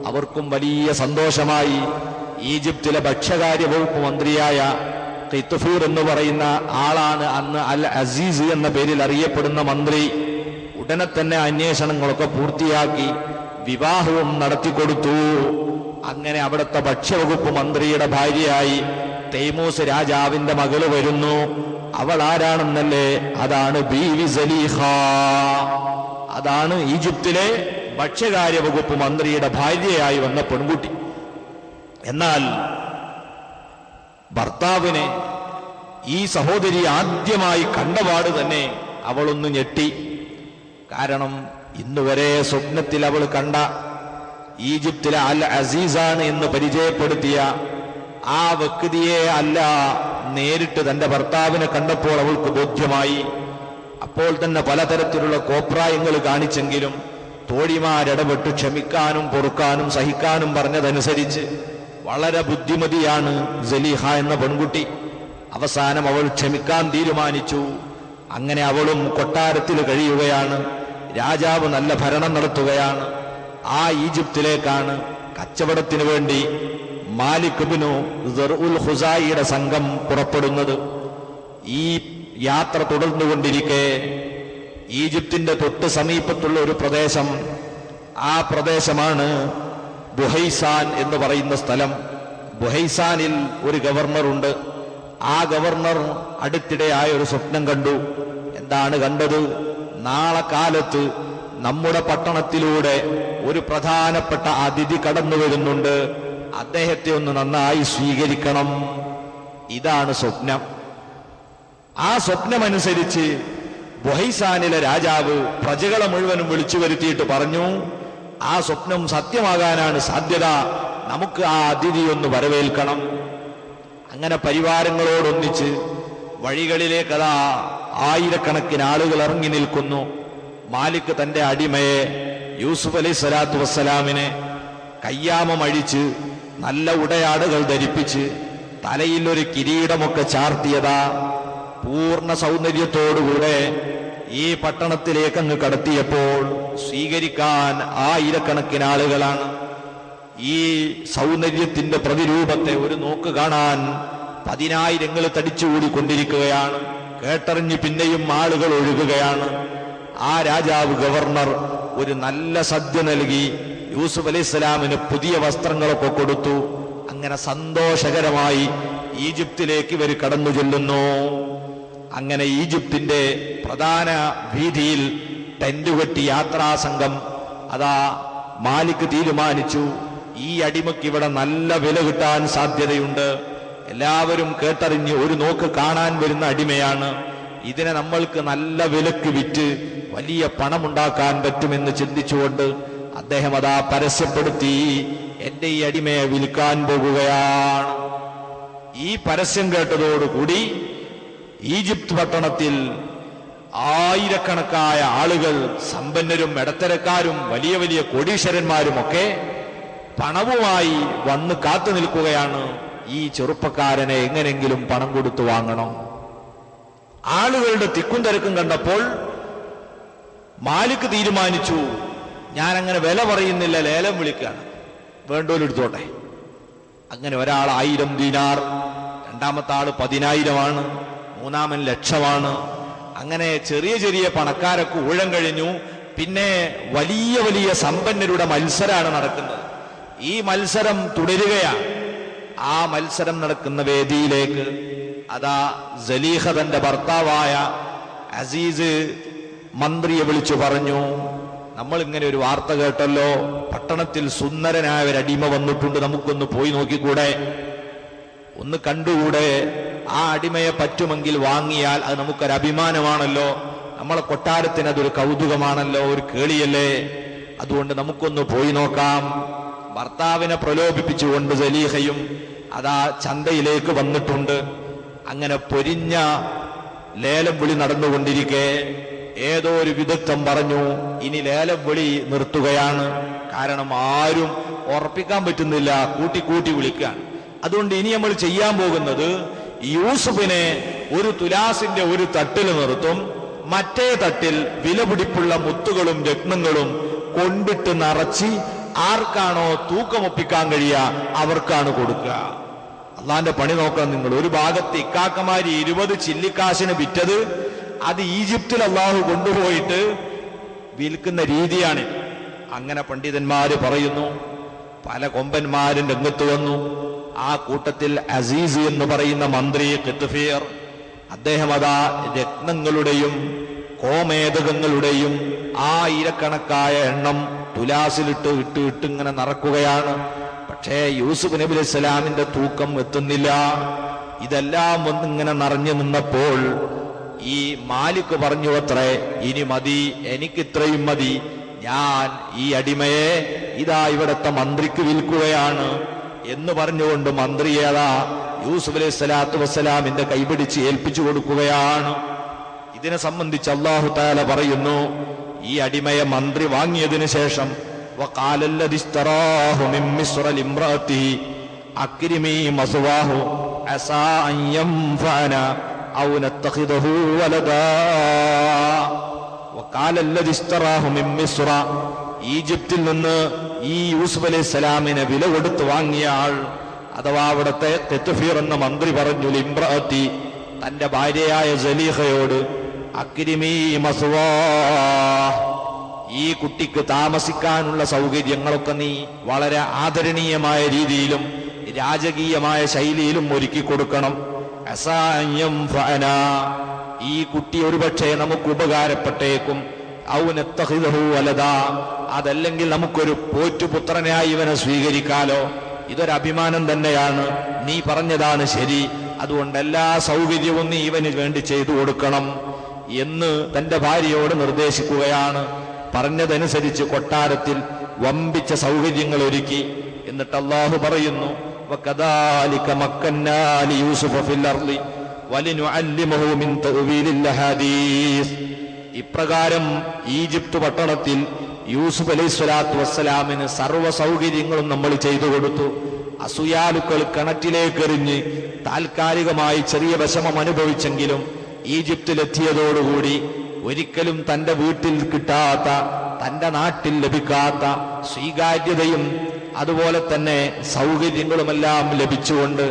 അവർക്കും വലിയ സന്തോഷമായി. ഈജിപ്തിലെ ഭക്ഷ്യകാര്യ വകുപ്പ് മന്ത്രിയായ ഖിത്ഫൂർ എന്ന് പറയുന്ന ആളാണ് അന്ന് അൽ അസീസ് എന്ന പേരിൽ അറിയപ്പെടുന്ന മന്ത്രി. ഉടനെ തന്നെ അന്വേഷണങ്ങളൊക്കെ പൂർത്തിയാക്കി വിവാഹവും നടത്തിക്കൊടുത്തു. അങ്ങനെ അവിടുത്തെ ഭക്ഷ്യവകുപ്പ് മന്ത്രിയുടെ ഭാര്യയായി തൈമൂസ് രാജാവിന്റെ മകള് വരുന്നു. അവൾ ആരാണെന്നല്ലേ? അതാണ് ബീവി സലീഹ. അതാണ് ഈജിപ്തിലെ ഭക്ഷ്യകാര്യ വകുപ്പ് മന്ത്രിയുടെ ഭാര്യയായി വന്ന പെൺകുട്ടി. എന്നാൽ ഭർത്താവിനെ ഈ സഹോദരി ആദ്യമായി കണ്ടപാട് തന്നെ അവളൊന്ന് ഞെട്ടി. കാരണം ഇന്നുവരെ സ്വപ്നത്തിൽ അവൾ കണ്ട ഈജിപ്തിലെ അൽ അസീസാണ് എന്ന് പരിചയപ്പെടുത്തിയ ആ വ്യക്തിയെ അല്ല നേരിട്ട് തന്റെ ഭർത്താവിനെ കണ്ടപ്പോൾ അവൾക്ക് ബോധ്യമായി. അപ്പോൾ തന്നെ പലതരത്തിലുള്ള കോപ്രായങ്ങൾ കാണിച്ചെങ്കിലും തോഴിമാരിടപെട്ട് ക്ഷമിക്കാനും പൊറുക്കാനും സഹിക്കാനും പറഞ്ഞതനുസരിച്ച് വളരെ ബുദ്ധിമതിയാണ് സലീഹ എന്ന പെൺകുട്ടി. അവസാനം അവൾ ക്ഷമിക്കാൻ തീരുമാനിച്ചു. അങ്ങനെ അവളും കൊട്ടാരത്തിൽ കഴിയുകയാണ്. രാജാവ് നല്ല ഭരണം നടത്തുകയാണ്. ആ ഈജിപ്തിലേക്കാണ് കച്ചവടത്തിന് വേണ്ടി മാലിക് ഇബ്നു ദർഉൽ ഖുസായിയുടെ സംഘം പുറപ്പെടുന്നത്. ഈ യാത്ര തുടർന്നുകൊണ്ടിരിക്കെ ഈജിപ്തിന്റെ തൊട്ട് സമീപത്തുള്ള ഒരു പ്രദേശം, ആ പ്രദേശമാണ് ബുഹൈസാൻ എന്ന് പറയുന്ന സ്ഥലം. ബുഹൈസാനിൽ ഒരു ഗവർണറുണ്ട്. ആ ഗവർണർ അടുത്തിടെ ഒരു സ്വപ്നം കണ്ടു. എന്താണ് കണ്ടത്? നാളെ കാലത്ത് നമ്മുടെ പട്ടണത്തിലൂടെ ഒരു പ്രധാനപ്പെട്ട അതിഥി കടന്നു വരുന്നുണ്ട്, അദ്ദേഹത്തെ ഒന്ന് നന്നായി സ്വീകരിക്കണം. ഇതാണ് സ്വപ്നം. ആ സ്വപ്നമനുസരിച്ച് ബുഹൈസാനിലെ രാജാവ് പ്രജകളെ മുഴുവനും വിളിച്ചു വരുത്തിയിട്ട് പറഞ്ഞു, ആ സ്വപ്നം സത്യമാകാനാണ് സാധ്യത, നമുക്ക് ആ അതിഥി ഒന്ന് വരവേൽക്കണം. അങ്ങനെ പരിവാരങ്ങളോടൊന്നിച്ച് വഴികളിലേക്ക് അതാ ആയിരക്കണക്കിന് ആളുകൾ ഇറങ്ങി നിൽക്കുന്നു. മാലിക് തന്റെ അടിമയെ യൂസുഫ് അലൈഹി സ്വലാത്തു വസ്സലാമിനെ കയ്യാമം അഴിച്ച് നല്ല ഉടയാടുകൾ ധരിപ്പിച്ച് തലയിൽ ഒരു കിരീടമൊക്കെ ചാർത്തിയതാ പൂർണ്ണ സൗന്ദര്യത്തോടുകൂടെ ഈ പട്ടണത്തിലേക്ക് അങ്ങ് കടത്തിയപ്പോൾ സ്വീകരിക്കാൻ ആയിരക്കണക്കിന് ആളുകളാണ്. ഈ സൗന്ദര്യത്തിന്റെ പ്രതിരൂപത്തെ ഒരു നോക്ക് കാണാൻ 10,000 തടിച്ചുകൂടിക്കൊണ്ടിരിക്കുകയാണ്. കേട്ടറിഞ്ഞ് പിന്നെയും ആളുകൾ ഒഴുകുകയാണ്. ആ രാജാവ് ഗവർണർ ഒരു നല്ല സദ്യ നൽകി യൂസുഫ് അലൈഹിസ്സലാമിന് പുതിയ വസ്ത്രങ്ങളൊക്കെ കൊടുത്തു. അങ്ങനെ സന്തോഷകരമായി ഈജിപ്തിലേക്ക് ഇവർ കടന്നു ചെല്ലുന്നു. അങ്ങനെ ഈജിപ്തിന്റെ പ്രധാന വീതിയിൽ ടെന്റ് കെട്ടി യാത്രാസംഘം അതാ മാലിക് തീരുമാനിച്ചു, ഈ അടിമയ്ക്ക് ഇവിടെ നല്ല വില കിട്ടാൻ സാധ്യതയുണ്ട്. എല്ലാവരും കേട്ടറിഞ്ഞ് ഒരു നോക്ക് കാണാൻ വരുന്ന അടിമയാണ്, ഇതിനെ നമ്മൾക്ക് നല്ല വിലക്ക് വിറ്റ് വലിയ പണമുണ്ടാക്കാൻ പറ്റുമെന്ന് ചിന്തിച്ചുകൊണ്ട് അദ്ദേഹം അതാ പരസ്യപ്പെടുത്തി, എന്റെ ഈ അടിമയെ വിൽക്കാൻ പോകുകയാണ്. ഈ പരസ്യം കേട്ടതോടുകൂടി ഈജിപ്ത് പട്ടണത്തിൽ ആയിരക്കണക്കായ ആളുകൾ, സമ്പന്നരും ഇടത്തരക്കാരും വലിയ വലിയ കോടീശ്വരന്മാരുമൊക്കെ പണവുമായി വന്ന് കാത്തു നിൽക്കുകയാണ്. ഈ ചെറുപ്പക്കാരനെ എങ്ങനെങ്കിലും പണം കൊടുത്തു വാങ്ങണം. ആളുകളുടെ തിക്കും തിരക്കും കണ്ടപ്പോൾ മാലിക് തീരുമാനിച്ചു, ഞാൻ അങ്ങനെ വില പറയുന്നില്ല, ലേലം വിളിക്കുകയാണ്, വേണ്ടോലെടുത്തോട്ടെ. അങ്ങനെ ഒരാൾ 1000 ദീനാർ, രണ്ടാമത്തെ ആള് 10,000, മൂന്നാമൻ 1,00,000. അങ്ങനെ ചെറിയ ചെറിയ പണക്കാരൊക്കെ ഊഴം കഴിഞ്ഞു. പിന്നെ വലിയ വലിയ സമ്പന്നരുടെ മത്സരമാണ് നടക്കുന്നത്. ഈ മത്സരം തുടരുകയാണ്. ആ മത്സരം നടക്കുന്ന വേദിയിലേക്ക് അതാ സലീഹ തന്റെ ഭർത്താവായ അസീസ് മന്ത്രിയെ വിളിച്ചു പറഞ്ഞു, നമ്മൾ ഇങ്ങനെ ഒരു വാർത്ത കേട്ടല്ലോ, പട്ടണത്തിൽ സുന്ദരനായ ഒരു അടിമ വന്നിട്ടുണ്ട്, നമുക്കൊന്ന് പോയി നോക്കിക്കൂടെ, ഒന്ന് കണ്ടുകൂടെ? ആ അടിമയെ പറ്റുമെങ്കിൽ വാങ്ങിയാൽ അത് നമുക്കൊരു അഭിമാനമാണല്ലോ, നമ്മളെ കൊട്ടാരത്തിന് അതൊരു കൗതുകമാണല്ലോ, ഒരു കേളിയല്ലേ, അതുകൊണ്ട് നമുക്കൊന്ന് പോയി നോക്കാം. ഭർത്താവിനെ പ്രലോഭിപ്പിച്ചുകൊണ്ട് സലീഹയും അതാ ചന്തയിലേക്ക് വന്നിട്ടുണ്ട്. അങ്ങനെ പൊരിഞ്ഞ ലേലം വിളി നടന്നുകൊണ്ടിരിക്കെ ഏതോ ഒരു വിദഗ്ധൻ പറഞ്ഞു, ഇനി ലേലം വിളി നിർത്തുകയാണ്. കാരണം ആരും ഉറപ്പിക്കാൻ പറ്റുന്നില്ല, കൂട്ടി വിളിക്കാൻ. അതുകൊണ്ട് ഇനി നമ്മൾ ചെയ്യാൻ പോകുന്നത്, യൂസുഫിനെ ഒരു തുലാസിന്റെ ഒരു തട്ടിൽ നിർത്തും, മറ്റേ തട്ടിൽ വിലപിടിപ്പുള്ള മുത്തുകളും രത്നങ്ങളും കൊണ്ടിട്ട് നിറച്ച് ആർക്കാണോ തൂക്കമൊപ്പിക്കാൻ കഴിയുക അവർക്കാണ് കൊടുക്കുക. അള്ളാന്റെ പണി നോക്കണം നിങ്ങൾ. ഒരു ഭാഗത്ത് ഇക്കാക്കമാര് 20 ചില്ലിക്കാശിന് വിറ്റത് അത് ഈജിപ്തിൽ അള്ളാഹു കൊണ്ടുപോയിട്ട് വിൽക്കുന്ന രീതിയാണ്. അങ്ങനെ പണ്ഡിതന്മാര് പറയുന്നു. പല കൊമ്പന്മാരും രംഗത്ത് വന്നു. ആ കൂട്ടത്തിൽ അസീസ് എന്ന് പറയുന്ന മന്ത്രി ഖിത്ഫീർ, അദ്ദേഹം അതാ രത്നങ്ങളുടെയും കോമേതകങ്ങളുടെയും ആയിരക്കണക്കായ എണ്ണം തുലാസിലിട്ട് ഇട്ട് ഇങ്ങനെ നടക്കുകയാണ്. പക്ഷേ യൂസുഫ് നബി അലൈഹി സ്വലാമിന്റെ തൂക്കം എത്തുന്നില്ല. ഇതെല്ലാം ഒന്നിങ്ങനെ നിറഞ്ഞു നിന്നപ്പോൾ ഈ മാലിക് പറഞ്ഞു അത്രേ, ഇനി മതി, എനിക്കിത്രയും മതി, ഞാൻ ഈ അടിമയെ ഇതാ ഇവിടത്തെ മന്ത്രിക്ക് വിൽക്കുകയാണ് എന്ന് പറഞ്ഞുകൊണ്ട് മന്ത്രിയേതാ യൂസുഫ് അലൈഹി സ്വലാത്തു വസ്സലാമിന്റെ കൈപിടിച്ച് ഏൽപ്പിച്ചു കൊടുക്കുകയാണ്. ഇതിനെ സംബന്ധിച്ച് അല്ലാഹു തആല പറയുന്നു, ഈ അടിമയെ മന്ത്രി വാങ്ങിയതിനു ശേഷം وقال الذي اشتراه من مصر لامرأته أكرمي مثواه عسى أن ينفعنا أو نتخذه ولدا وقال الذي اشتراه من مصر ഈജിപ്തിൽ നിന്ന് ഈ യൂസുഫ് അലൈഹി സ്വലാമിനെ വില കൊടുത്ത് വാങ്ങിയ ആൾ, അഥവാ അവിടുത്തെ ഖിത്ഫീർ എന്ന മന്ത്രി പറഞ്ഞു, ലിംറഅത്തി, തന്റെ ഭാര്യയായ സലീഹയോട്, അക്രിമീ മസ്വാഹ്, ഈ കുട്ടിക്ക് താമസിക്കാനുള്ള സൗകര്യങ്ങളൊക്കെ നീ വളരെ ആദരണീയമായ രീതിയിലും രാജകീയമായ ശൈലിയിലും ഒരുക്കി കൊടുക്കണം. അസായം ഫഅന, ഈ കുട്ടി ഒരുപക്ഷെ നമുക്ക് ഉപകാരപ്പെട്ടേക്കും. ഔ നത്തഖിദഹു വലദാ, അതല്ലെങ്കിൽ നമുക്കൊരു പോറ്റുപുത്രനായി ഇവനെ സ്വീകരിക്കാലോ. ഇതൊരു അഭിമാനം തന്നെയാണ്, നീ പറഞ്ഞതാണ് ശരി, അതുകൊണ്ട് എല്ലാ സൗകര്യവും നീ ഇവന് വേണ്ടി ചെയ്തു കൊടുക്കണം എന്ന് തന്റെ ഭാര്യയോട് നിർദ്ദേശിക്കുകയാണ്. പറഞ്ഞതനുസരിച്ച് കൊട്ടാരത്തിൽ വമ്പിച്ച സൗകര്യങ്ങൾ ഒരുക്കി. എന്നിട്ട് അല്ലാഹു പറയുന്നു, വകദാലിക മക്കന്നാ ലിയൂസുഫ ഫിൽ അർളി വലിനുഅല്ലിമഹു മിൻ തഅ്വീലിൽ ഹദീസ്. ഇപ്രകാരം ഈജിപ്ത് പട്ടണത്തിൽ യൂസുഫ് അലൈഹി സ്വലാത്തു വസ്സലാമിന് സർവ്വ സൗകര്യങ്ങളും നമ്മൾ ചെയ്തു കൊടുത്തു. അസൂയാലുക്കൾ കിണറ്റിലേക്കെറിഞ്ഞ് താൽക്കാലികമായി ചെറിയ വിഷമം അനുഭവിച്ചെങ്കിലും ഈജിപ്തിലെത്തിയതോടുകൂടി ഒരിക്കലും തന്റെ വീട്ടിൽ കിട്ടാത്ത, തന്റെ നാട്ടിൽ ലഭിക്കാത്ത സ്വീകാര്യതയും അതുപോലെ തന്നെ സൗകര്യങ്ങളുമെല്ലാം ലഭിച്ചുകൊണ്ട്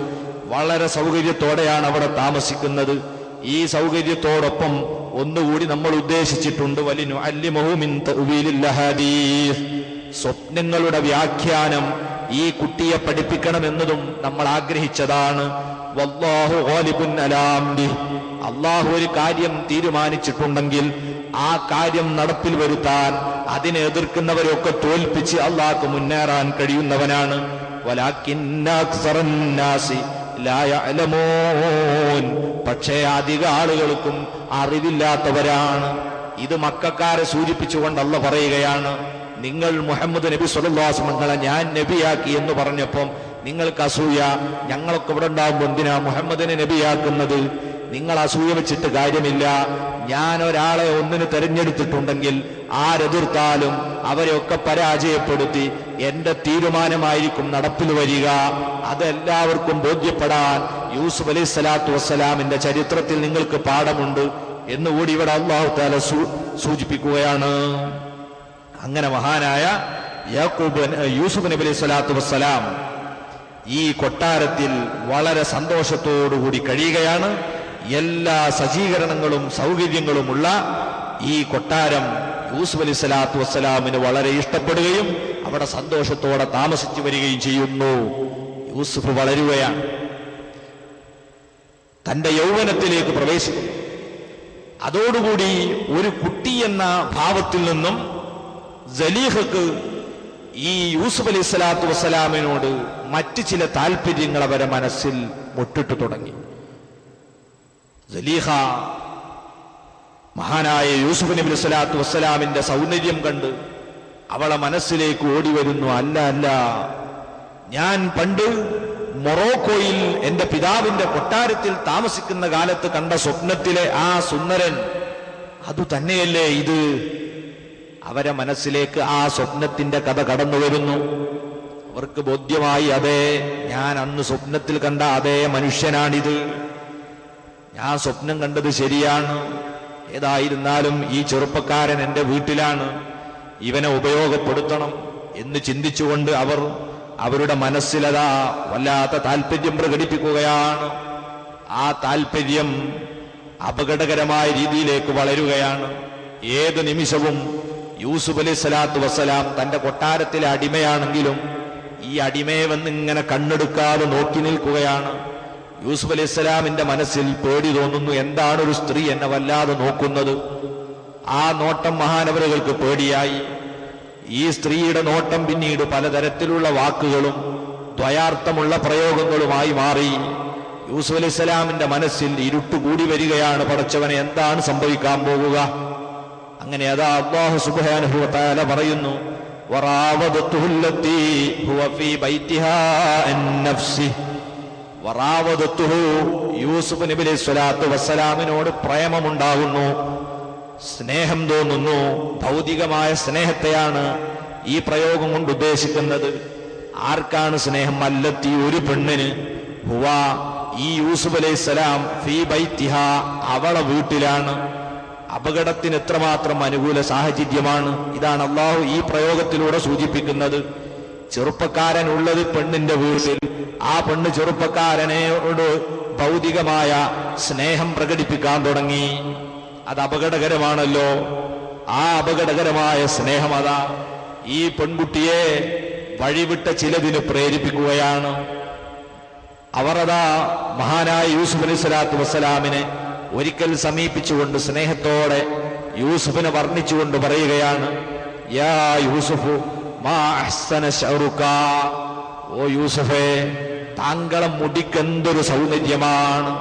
വളരെ സൗകര്യത്തോടെയാണ് അവിടെ താമസിക്കുന്നത്. ഈ സൗകര്യത്തോടൊപ്പം ഒന്നുകൂടി നമ്മൾ ഉദ്ദേശിച്ചിട്ടുണ്ട്, വലിനുഅല്ലിമഹു മിൻ തഅ്വീലിൽ ഹദീസ്, സ്വപ്നങ്ങളുടെ വ്യാഖ്യാനം ഈ കുട്ടിയെ പഠിപ്പിക്കണമെന്നതും നമ്മൾ ആഗ്രഹിച്ചതാണ്. വല്ലാഹു ഗാലിബുൻ അലാ അംരിഹി, അള്ളാഹു ഒരു കാര്യം തീരുമാനിച്ചിട്ടുണ്ടെങ്കിൽ ആ കാര്യം നടപ്പിൽ വരുത്താൻ അതിനെ എതിർക്കുന്നവരൊക്കെ തോൽപ്പിച്ച് അള്ളാഹ്ക്ക് മുന്നേറാൻ കഴിയുന്നവനാണ്. വലാകിന്ന അക്സറന്നാസി ലാ യഅലമൂൻ, പക്ഷേ അധിക ആളുകൾക്കും അറിവില്ലാത്തവരാണ്. ഇത് മക്കക്കാരെ സൂചിപ്പിച്ചുകൊണ്ട് അല്ലാഹു പറയുകയാണ്, നിങ്ങൾ മുഹമ്മദ് നബി സ്വല്ലല്ലാഹു അലൈഹി വസല്ലം ഞാൻ നബിയാക്കി എന്ന് പറഞ്ഞപ്പം നിങ്ങൾക്ക് അസൂയ, ഞങ്ങളൊക്കെ ഇവിടെ ഉണ്ടാകുമ്പോൾ എന്തിനാ മുഹമ്മദിനെ നബിയാക്കുന്നത്? നിങ്ങൾ അസൂയ വെച്ചിട്ട് കാര്യമില്ല. ഞാൻ ഒരാളെ ഒന്നിന് തെരഞ്ഞെടുത്തിട്ടുണ്ടെങ്കിൽ ആരെതിർത്താലും അവരെയൊക്കെ പരാജയപ്പെടുത്തി എന്റെ തീരുമാനമായിരിക്കും നടപ്പിൽ വരിക. അതെല്ലാവർക്കും ബോധ്യപ്പെടാൻ യൂസുഫ് അലൈഹി സ്വലാത്തു വസ്സലാമിന്റെ ചരിത്രത്തിൽ നിങ്ങൾക്ക് പാഠമുണ്ട് എന്നുകൂടി ഇവിടെ അല്ലാഹു തആല സൂചിപ്പിക്കുകയാണ്. അങ്ങനെ മഹാനായ യൂസുഫ് നബി അലൈഹി സ്വലാത്തു വസ്സലാം ഈ കൊട്ടാരത്തിൽ വളരെ സന്തോഷത്തോടുകൂടി കഴിയുകയാണ്. എല്ലാ സജ്ജീകരണങ്ങളും സൗകര്യങ്ങളുമുള്ള ഈ കൊട്ടാരം യൂസുഫ് അലൈഹി സ്വലാത്തു വസ്സലാമിന് വളരെ ഇഷ്ടപ്പെടുകയും അവിടെ സന്തോഷത്തോടെ താമസിച്ചു വരികയും ചെയ്യുന്നു. യൂസുഫ് വളരുകയാണ്, തന്റെ യൗവനത്തിലേക്ക് പ്രവേശിക്കുന്നു. അതോടുകൂടി ഒരു കുട്ടി എന്ന ഭാവത്തിൽ നിന്നും സലീഹക്ക് ഈ യൂസുഫ് അലൈഹി സ്വലാത്തു വസ്സലാമിനോട് മറ്റ് ചില താല്പര്യങ്ങൾ അവരെ മനസ്സിൽ മുട്ടിട്ടു തുടങ്ങി. സലീഹ മഹാനായ യൂസുഫ് നബി അലൈഹി സ്വലാത്തു വസ്സലാമിന്റെ സൗന്ദര്യം കണ്ട് അവളെ മനസ്സിലേക്ക് ഓടി വരുന്നു. അല്ല അല്ല, ഞാൻ പണ്ട് മൊറോക്കോയിൽ എന്റെ പിതാവിന്റെ കൊട്ടാരത്തിൽ താമസിക്കുന്ന കാലത്ത് കണ്ട സ്വപ്നത്തിലെ ആ സുന്ദരൻ അതു തന്നെയല്ലേ ഇത്? അവരെ മനസ്സിലേക്ക് ആ സ്വപ്നത്തിന്റെ കഥ കടന്നു വരുന്നു. അവർക്ക് ബോധ്യമായി, അതെ, ഞാൻ അന്ന് സ്വപ്നത്തിൽ കണ്ട അതേ മനുഷ്യനാണിത്, ഞാൻ സ്വപ്നം കണ്ടത് ശരിയാണ്. ഏതായിരുന്നാലും ഈ ചെറുപ്പക്കാരൻ എന്റെ വീട്ടിലാണ്, ഇവനെ ഉപയോഗപ്പെടുത്തണം എന്ന് ചിന്തിച്ചുകൊണ്ട് അവർ അവരുടെ മനസ്സിലതാ വല്ലാത്ത താല്പര്യം പ്രകടിപ്പിക്കുകയാണ്. ആ താല്പര്യം അപകടകരമായ രീതിയിലേക്ക് വളരുകയാണ്. ഏത് നിമിഷവും യൂസുഫ് അലൈഹി സ്വലാത്തു വസ്സലാം തന്റെ കൊട്ടാരത്തിലെ അടിമയാണെങ്കിലും ഈ അടിമയെ വന്ന് ഇങ്ങനെ കണ്ണെടുക്കാതെ നോക്കി നിൽക്കുകയാണ്. യൂസുഫ് അലൈഹി സ്വലാമിന്റെ മനസ്സിൽ പേടി തോന്നുന്നു. എന്താണ് ഒരു സ്ത്രീ എന്നെ വല്ലാതെ നോക്കുന്നത്? ആ നോട്ടം മഹാനവറുകൾക്ക് പേടിയായി. ഈ സ്ത്രീയുടെ നോട്ടം പിന്നീട് പലതരത്തിലുള്ള വാക്കുകളും ദ്വയാർത്ഥമുള്ള പ്രയോഗങ്ങളുമായി മാറി. യൂസുഫ് അലൈഹി സ്വലാമിന്റെ മനസ്സിൽ ഇരുട്ടുകൂടി വരികയാണ്. പടച്ചവനെ, എന്താണ് സംഭവിക്കാൻ പോകുക? അങ്ങനെ അതാ അല്ലാഹു സുബ്ഹാനഹു വ തആല പറയുന്നു, വറാവദതുഹു അല്ലതി ഹുവ ഫീ ബൈതിഹാ അൻ നഫ്സി. വറാവദതുഹു, യൂസുഫ് നബി അലൈഹി സ്വലാത്തു വസ്സലാമിനോട് പ്രേമമുണ്ടാകുന്നു, സ്നേഹം തോന്നുന്നു. ഭൗതികമായ സ്നേഹത്തെയാണ് ഈ പ്രയോഗം കൊണ്ട് ഉദ്ദേശിക്കുന്നത്. ആർക്കാണ് സ്നേഹം? അല്ലത്തി, ഒരു പെണ്ണിന്, ഹുവ, ഈ യൂസുഫ് അലൈഹിസ്സലാം, ഫീ ബൈതിഹാ, അവളെ വീട്ടിലാണ്. അപകടത്തിന് എത്രമാത്രം അനുകൂല സാഹചര്യമാണ്. ഇതാണ് അള്ളാഹു ഈ പ്രയോഗത്തിലൂടെ സൂചിപ്പിക്കുന്നത്. ചെറുപ്പക്കാരൻ ഉള്ളത് പെണ്ണിന്റെ വീട്ടിൽ, ആ പെണ്ണ് ചെറുപ്പക്കാരനോട് ഭൗതികമായ സ്നേഹം പ്രകടിപ്പിക്കാൻ തുടങ്ങി. അത് അപകടകരമാണല്ലോ. ആ അപകടകരമായ സ്നേഹം അതാ ഈ പെൺകുട്ടിയെ വഴിവിട്ട ചിലതിന് പ്രേരിപ്പിക്കുകയാണ്. അവർ അതാ മഹാനായ യൂസുഫ് അലൈഹി സ്വലാത്തു വസ്സലാമിനെ ഒരിക്കൽ സമീപിച്ചുകൊണ്ട് സ്നേഹത്തോടെ യൂസുഫിനെ വർണ്ണിച്ചുകൊണ്ട് പറയുകയാണ്, യാ യൂസുഫ് മാ അഹ്സന ശഅറുക, ഓ യൂസുഫേ, താങ്കളെ മുടിക്കെന്തൊരു സൗന്ദര്യമാണ്.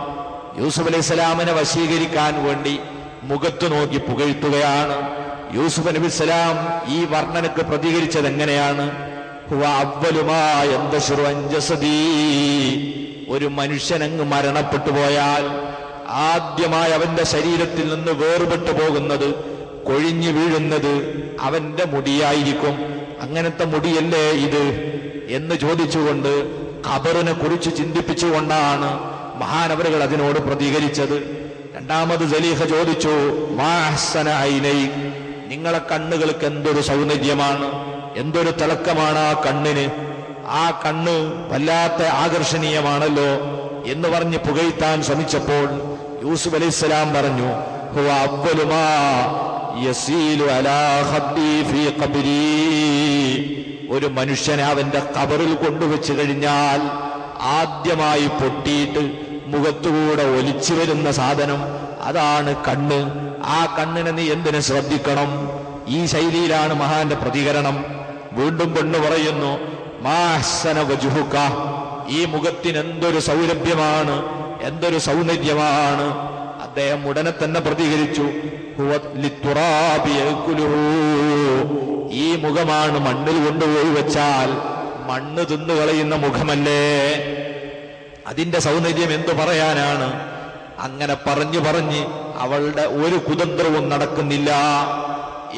യൂസുഫ് അലൈഹി സ്വലാമിനെ വശീകരിക്കാൻ വേണ്ടി മുഖത്തു നോക്കി പുകഴ്ത്തുകയാണ്. യൂസുഫ് നബി സ്വലാം ഈ വർണ്ണനക്ക് പ്രതികരിച്ചത് എങ്ങനെയാണ്? ഹുവ അവ്വലു മാ യന്തശിറു അൻ ജസദീ, ഒരു മനുഷ്യനങ്ങ് മരണപ്പെട്ടു പോയാൽ ആദ്യമായി അവന്റെ ശരീരത്തിൽ നിന്ന് വേർപെട്ടു പോകുന്നത്, കൊഴിഞ്ഞു വീഴുന്നത് അവന്റെ മുടിയായിരിക്കും. അങ്ങനത്തെ മുടിയല്ലേ ഇത് എന്ന് ചോദിച്ചുകൊണ്ട് ഖബറിനെ കുറിച്ച് ചിന്തിപ്പിച്ചുകൊണ്ടാണ് മഹാനവറുകൾ അതിനോട് പ്രതികരിച്ചത്. രണ്ടാമത് സലീഹ ചോദിച്ചു, മാ അഹ്സന ഐനൈക്, നിങ്ങളെ കണ്ണുകൾക്ക് എന്തൊരു സൗന്ദര്യമാണ്, എന്തൊരു തിളക്കമാണ് ആ കണ്ണിന്. ആ കണ്ണ് വല്ലാത്ത ആകർഷണീയമാണല്ലോ എന്ന് പറഞ്ഞ് പുകഴ്ത്താൻ ശ്രമിച്ചപ്പോൾ യൂസുഫ് അലൈഹിസ്സലാം പറഞ്ഞു, ഹുവ അവ്വലു മാ യസീലു അലാ ഖബ്ബി ഫീ ഖബ്രി, ഒരു മനുഷ്യനെ അവന്റെ ഖബറിൽ കൊണ്ടുവച്ച് കഴിഞ്ഞാൽ ആദ്യമായി പൊട്ടിയിട്ട് മുഖത്തുകൂടെ ഒലിച്ചു വരുന്ന സാധനം അതാണ് കണ്ണ്. ആ കണ്ണിനെ നീ എന്തിനു ശ്രദ്ധിക്കണം? ഈ ശൈലിയിലാണ് മഹാന്റെ പ്രതികരണം. വീണ്ടും പെണ്ണ് പറയുന്നു, മാ അഹ്സന വജ്ഹുക, ഈ മുഖത്തിന് എന്തൊരു സൗരഭ്യമാണ്, എന്തൊരു സൗന്ദര്യമാണ്. അദ്ദേഹം ഉടനെ തന്നെ പ്രതികരിച്ചു, ഹുവ ലിത്തുറാബി യഅ്കുലുഹു, ഈ മുഖമാണ് മണ്ണിൽ കൊണ്ടുപോയി വെച്ചാൽ മണ്ണ് തിന്നുകളയുന്ന മുഖമല്ലേ, അതിന്റെ സൗന്ദര്യം എന്തു പറയാനാണ്? അങ്ങനെ പറഞ്ഞു പറഞ്ഞ് അവളുടെ ഒരു കുതന്ത്രവും നടക്കുന്നില്ല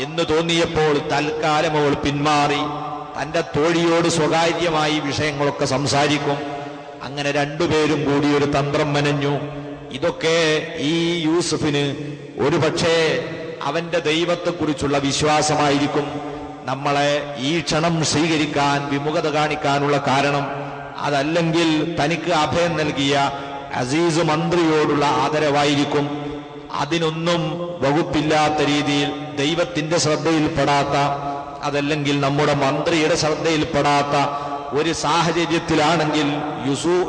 എന്ന് തോന്നിയപ്പോൾ തൽക്കാലം അവൾ പിന്മാറി. തന്റെ തോഴിയോട് സ്വകാര്യമായി വിഷയങ്ങളൊക്കെ സംസാരിക്കും. അങ്ങനെ രണ്ടുപേരും കൂടി ഒരു തന്ത്രം മെനഞ്ഞു. ഇതൊക്കെ ഈ യൂസുഫിന് ഒരു പക്ഷേ അവന്റെ ദൈവത്തെക്കുറിച്ചുള്ള വിശ്വാസമായിരിക്കും നമ്മളെ ഈ ക്ഷണം സ്വീകരിക്കാൻ വിമുഖത കാണിക്കാനുള്ള കാരണം. അതല്ലെങ്കിൽ തനിക്ക് അഭയം നൽകിയ അസീസ് മന്ത്രിയോടുള്ള ആദരവായിരിക്കും. അതിനൊന്നും വകുപ്പില്ലാത്ത രീതിയിൽ ദൈവത്തിന്റെ ശ്രദ്ധയിൽപ്പെടാത്ത, അതല്ലെങ്കിൽ നമ്മുടെ മന്ത്രിയുടെ ശ്രദ്ധയിൽപ്പെടാത്ത ഒരു സാഹചര്യത്തിലാണെങ്കിൽ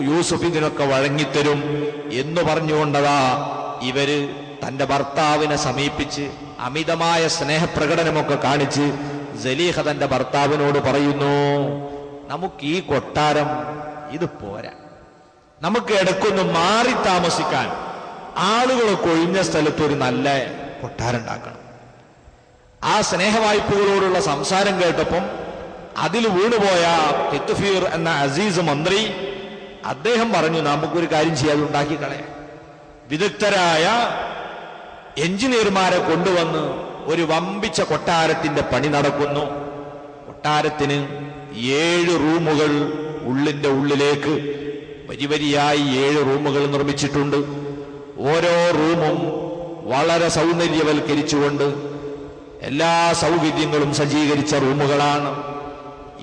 യൂസുഫ് ഇതിനൊക്കെ വഴങ്ങിത്തരും എന്ന് പറഞ്ഞുകൊണ്ടതാ ഇവര് തന്റെ ഭർത്താവിനെ സമീപിച്ച് അമിതമായ സ്നേഹപ്രകടനമൊക്കെ കാണിച്ച് സലീഹ തന്റെ ഭർത്താവിനോട് പറയുന്നു, നമുക്ക് ഈ കൊട്ടാരം ഇത് പോരാ, നമുക്ക് ഇടയ്ക്കൊന്ന് മാറി താമസിക്കാൻ, ആളുകളൊക്കെ ഒഴിഞ്ഞ സ്ഥലത്ത് ഒരു നല്ല കൊട്ടാരം ഉണ്ടാക്കണം. ആ സ്നേഹവായ്പകളോടുള്ള സംസാരം കേട്ടപ്പം അതിൽ വീണുപോയ ഖിത്ഫീർ എന്ന അസീസ് മന്ത്രി അദ്ദേഹം പറഞ്ഞു, നമുക്കൊരു കാര്യം ചെയ്യാതെ ഉണ്ടാക്കിക്കളയാം. വിദഗ്ധരായ എഞ്ചിനീയർമാരെ കൊണ്ടുവന്ന് ഒരു വമ്പിച്ച കൊട്ടാരത്തിന്റെ പണി നടക്കുന്നു. കൊട്ടാരത്തിന് 7 റൂമുകൾ ഉള്ളിന്റെ ഉള്ളിലേക്ക് വരിവരിയായി 7 റൂമുകൾ നിർമ്മിച്ചിട്ടുണ്ട്. ഓരോ റൂമും വളരെ സൗന്ദര്യവൽക്കരിച്ചുകൊണ്ട് എല്ലാ സൗകര്യങ്ങളും സജ്ജീകരിച്ച റൂമുകളാണ്.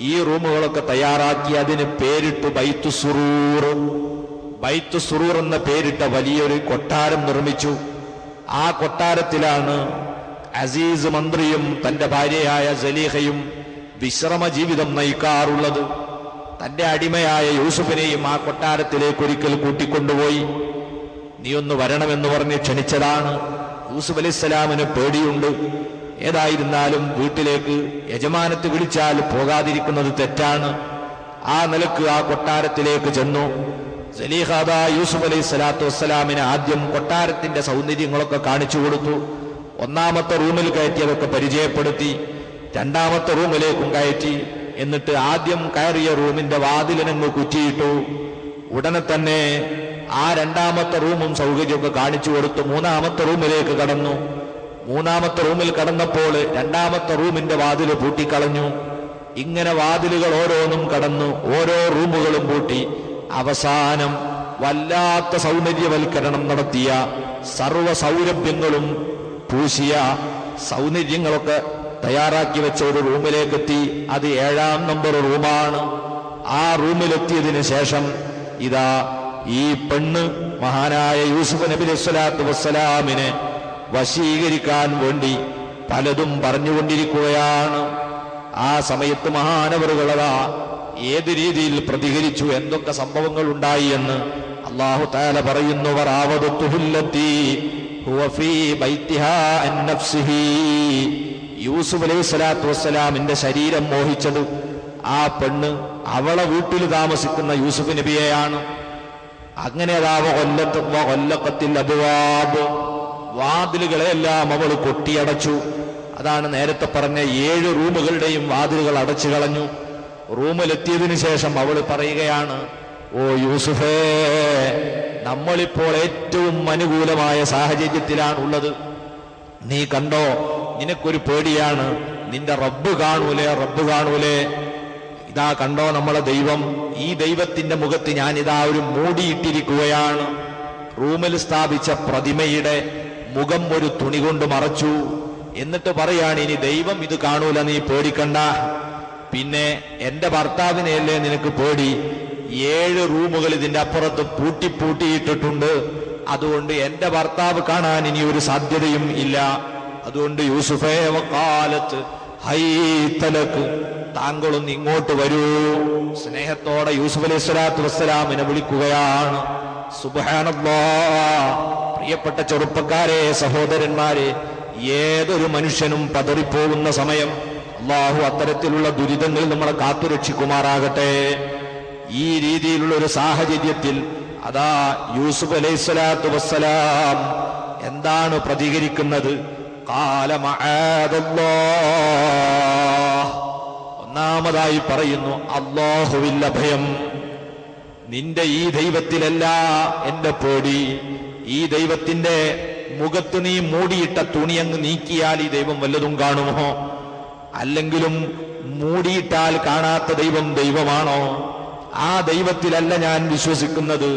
ഈ റൂമുകളൊക്കെ തയ്യാറാക്കി അതിന് പേരിട്ട് ബൈത്തുസ്സുറൂർ. ബൈത്തുസ്സുറൂർ എന്ന പേരിട്ട വലിയൊരു കൊട്ടാരം നിർമ്മിച്ചു. ആ കൊട്ടാരത്തിലാണ് അസീസ് മന്ത്രിയും തന്റെ ഭാര്യയായ സലീഹയും വിശ്രമ ജീവിതം നയിക്കാറുള്ളത്. തന്റെ അടിമയായ യൂസുഫിനെയും ആ കൊട്ടാരത്തിലേക്ക് ഒരിക്കൽ കൂട്ടിക്കൊണ്ടുപോയി. നീ ഒന്ന് വരണമെന്ന് പറഞ്ഞ് ക്ഷണിച്ചതാണ്. യൂസുഫ് അലൈഹിസ്സലാമിന് പേടിയുണ്ട്. ഏതായിരുന്നാലും വീട്ടിലേക്ക് യജമാനത്ത് വിളിച്ചാൽ പോകാതിരിക്കുന്നത് തെറ്റാണ്. ആ നിലക്ക് ആ കൊട്ടാരത്തിലേക്ക് ചെന്നു. സലീഹ യൂസുഫ് അലൈഹി സ്വലാത്തു വസ്സലാമിന് ആദ്യം കൊട്ടാരത്തിന്റെ സൗന്ദര്യങ്ങളൊക്കെ കാണിച്ചു കൊടുത്തു. 1ാമത്തെ റൂമിൽ കയറ്റി അതൊക്കെ പരിചയപ്പെടുത്തി. 2ാമത്തെ റൂമിലേക്കും കയറ്റി. എന്നിട്ട് ആദ്യം കയറിയ റൂമിന്റെ വാതിലിനങ്ങ് കുറ്റിയിട്ടു. ഉടനെ തന്നെ ആ 2ാമത്തെ റൂമും സൗകര്യമൊക്കെ കാണിച്ചു കൊടുത്തു. 3ാമത്തെ റൂമിലേക്ക് കടന്നു. 3ാമത്തെ റൂമിൽ കടന്നപ്പോൾ 2ാമത്തെ റൂമിന്റെ വാതില് പൂട്ടിക്കളഞ്ഞു. ഇങ്ങനെ വാതിലുകൾ ഓരോന്നും കടന്നു ഓരോ റൂമുകളും പൂട്ടി. അവസാനം വല്ലാത്ത സൗന്ദര്യവൽക്കരണം നടത്തിയ, സർവ സൗരഭ്യങ്ങളും പൂശിയ, സൗന്ദര്യങ്ങളൊക്കെ തയ്യാറാക്കി വെച്ച ഒരു റൂമിലേക്കെത്തി. അത് 7ാം നമ്പർ റൂമാണ്. ആ റൂമിലെത്തിയതിന് ശേഷം ഇതാ ഈ പെണ്ണ് മഹാനായ യൂസുഫ് നബി അലൈഹി സ്വലാത്തു വസ്സലാമിനെ വശീകരിക്കാൻ വേണ്ടി പലതും പറഞ്ഞുകൊണ്ടിരിക്കുകയാണ്. ആ സമയത്ത് മഹാനവറുകളതാ ഏത് രീതിയിൽ പ്രതികരിച്ചു, എന്തൊക്കെ സംഭവങ്ങൾ ഉണ്ടായി എന്ന് അല്ലാഹു തആല പറയുന്നു. വറാവദത്തുഹുല്ലത്തി ഹുവ ഫീ ബൈതിഹാ അൻ നഫ്സിഹി. യൂസുഫ് അലൈഹി സ്വലാത്തു വസ്സലാമിന്റെ ശരീരം മോഹിച്ചത് ആ പെണ്ണ് അവളെ വീട്ടിൽ താമസിക്കുന്ന യൂസുഫ് നബിയെയാണ്. അങ്ങനെ കൊല്ലക്കത്തിൽ അബ്വാബ്, വാതിലുകളെല്ലാം അവൾ കൊട്ടിയടച്ചു. അതാണ് നേരത്തെ പറഞ്ഞ 7 റൂമുകളുടെയും വാതിലുകൾ അടച്ചു കളഞ്ഞു. റൂമിലെത്തിയതിനു ശേഷം അവൾ പറയുകയാണ്, ഓ യൂസുഫേ, നമ്മളിപ്പോൾ ഏറ്റവും അനുകൂലമായ സാഹചര്യത്തിലാണുള്ളത്. നീ കണ്ടോ, നിനക്കൊരു പേടിയാണ്, നിന്റെ റബ്ബ് കാണൂലേ, റബ്ബ് കാണൂലേ. ഇതാ കണ്ടോ നമ്മളെ ദൈവം, ഈ ദൈവത്തിന്റെ മുഖത്ത് ഞാനിതാ ഒരു മൂടിയിട്ടിരിക്കുകയാണ്. റൂമിൽ സ്ഥാപിച്ച പ്രതിമയുടെ മുഖം ഒരു തുണി കൊണ്ട് മറച്ചു. എന്നിട്ട് പറയാണ്, ഇനി ദൈവം ഇത് കാണൂല, നീ പേടിക്കണ്ട. പിന്നെ എന്റെ ഭർത്താവിനെയല്ലേ നിനക്ക് പേടി, 7 റൂമുകൾ ഇതിന്റെ അപ്പുറത്ത് പൂട്ടിയിട്ടിട്ടുണ്ട്. അതുകൊണ്ട് എന്റെ ഭർത്താവ് കാണാൻ ഇനി ഒരു സാധ്യതയും ഇല്ല. അതുകൊണ്ട് യൂസുഫേ വഖാലത്ത് ഹൈതലക്ക്, താങ്കളൊന്ന് ഇങ്ങോട്ട് വരൂ. സ്നേഹത്തോടെ യൂസുഫ് അലൈഹി സ്വലാത്തു വസ്സലാമിനെ വിളിക്കുകയാണ്. സുബ്ഹാനല്ലാഹ്. പ്രിയപ്പെട്ട ചെറുപ്പക്കാരെ, സഹോദരന്മാരെ, ഏതൊരു മനുഷ്യനും പതറിപ്പോകുന്ന സമയം അല്ലാഹു അത്തരത്തിലുള്ള ദുരിതങ്ങളിൽ നമ്മളെ കാത്തുരക്ഷിക്കുമാറാകട്ടെ. ഈ രീതിയിലുള്ള ഒരു സാഹചര്യത്തിൽ അതാ യൂസുഫ് അലൈഹി സ്വലാത്തു വസ്സലാം എന്താണ് പ്രതികരിക്കുന്നത്? ഖാല മഅദല്ലാഹ്. ഒന്നാമതായി പറയുന്നു, അല്ലാഹുവിൽ അഭയം. നിന്റെ ഈ ദൈവത്തിലല്ല എന്റെ പേടി. ഈ ദൈവത്തിന്റെ മുഖത്ത് നീ മൂടിയിട്ട തുണി അങ്ങ് നീക്കിയാൽ ഈ ദൈവം വല്ലതും കാണുമോ? അല്ലെങ്കിലും മൂടിയിട്ടാൽ കാണാത്ത ദൈവം ദൈവമാണോ? ആ ദൈവത്തിലല്ല ഞാൻ വിശ്വസിക്കുന്നത്.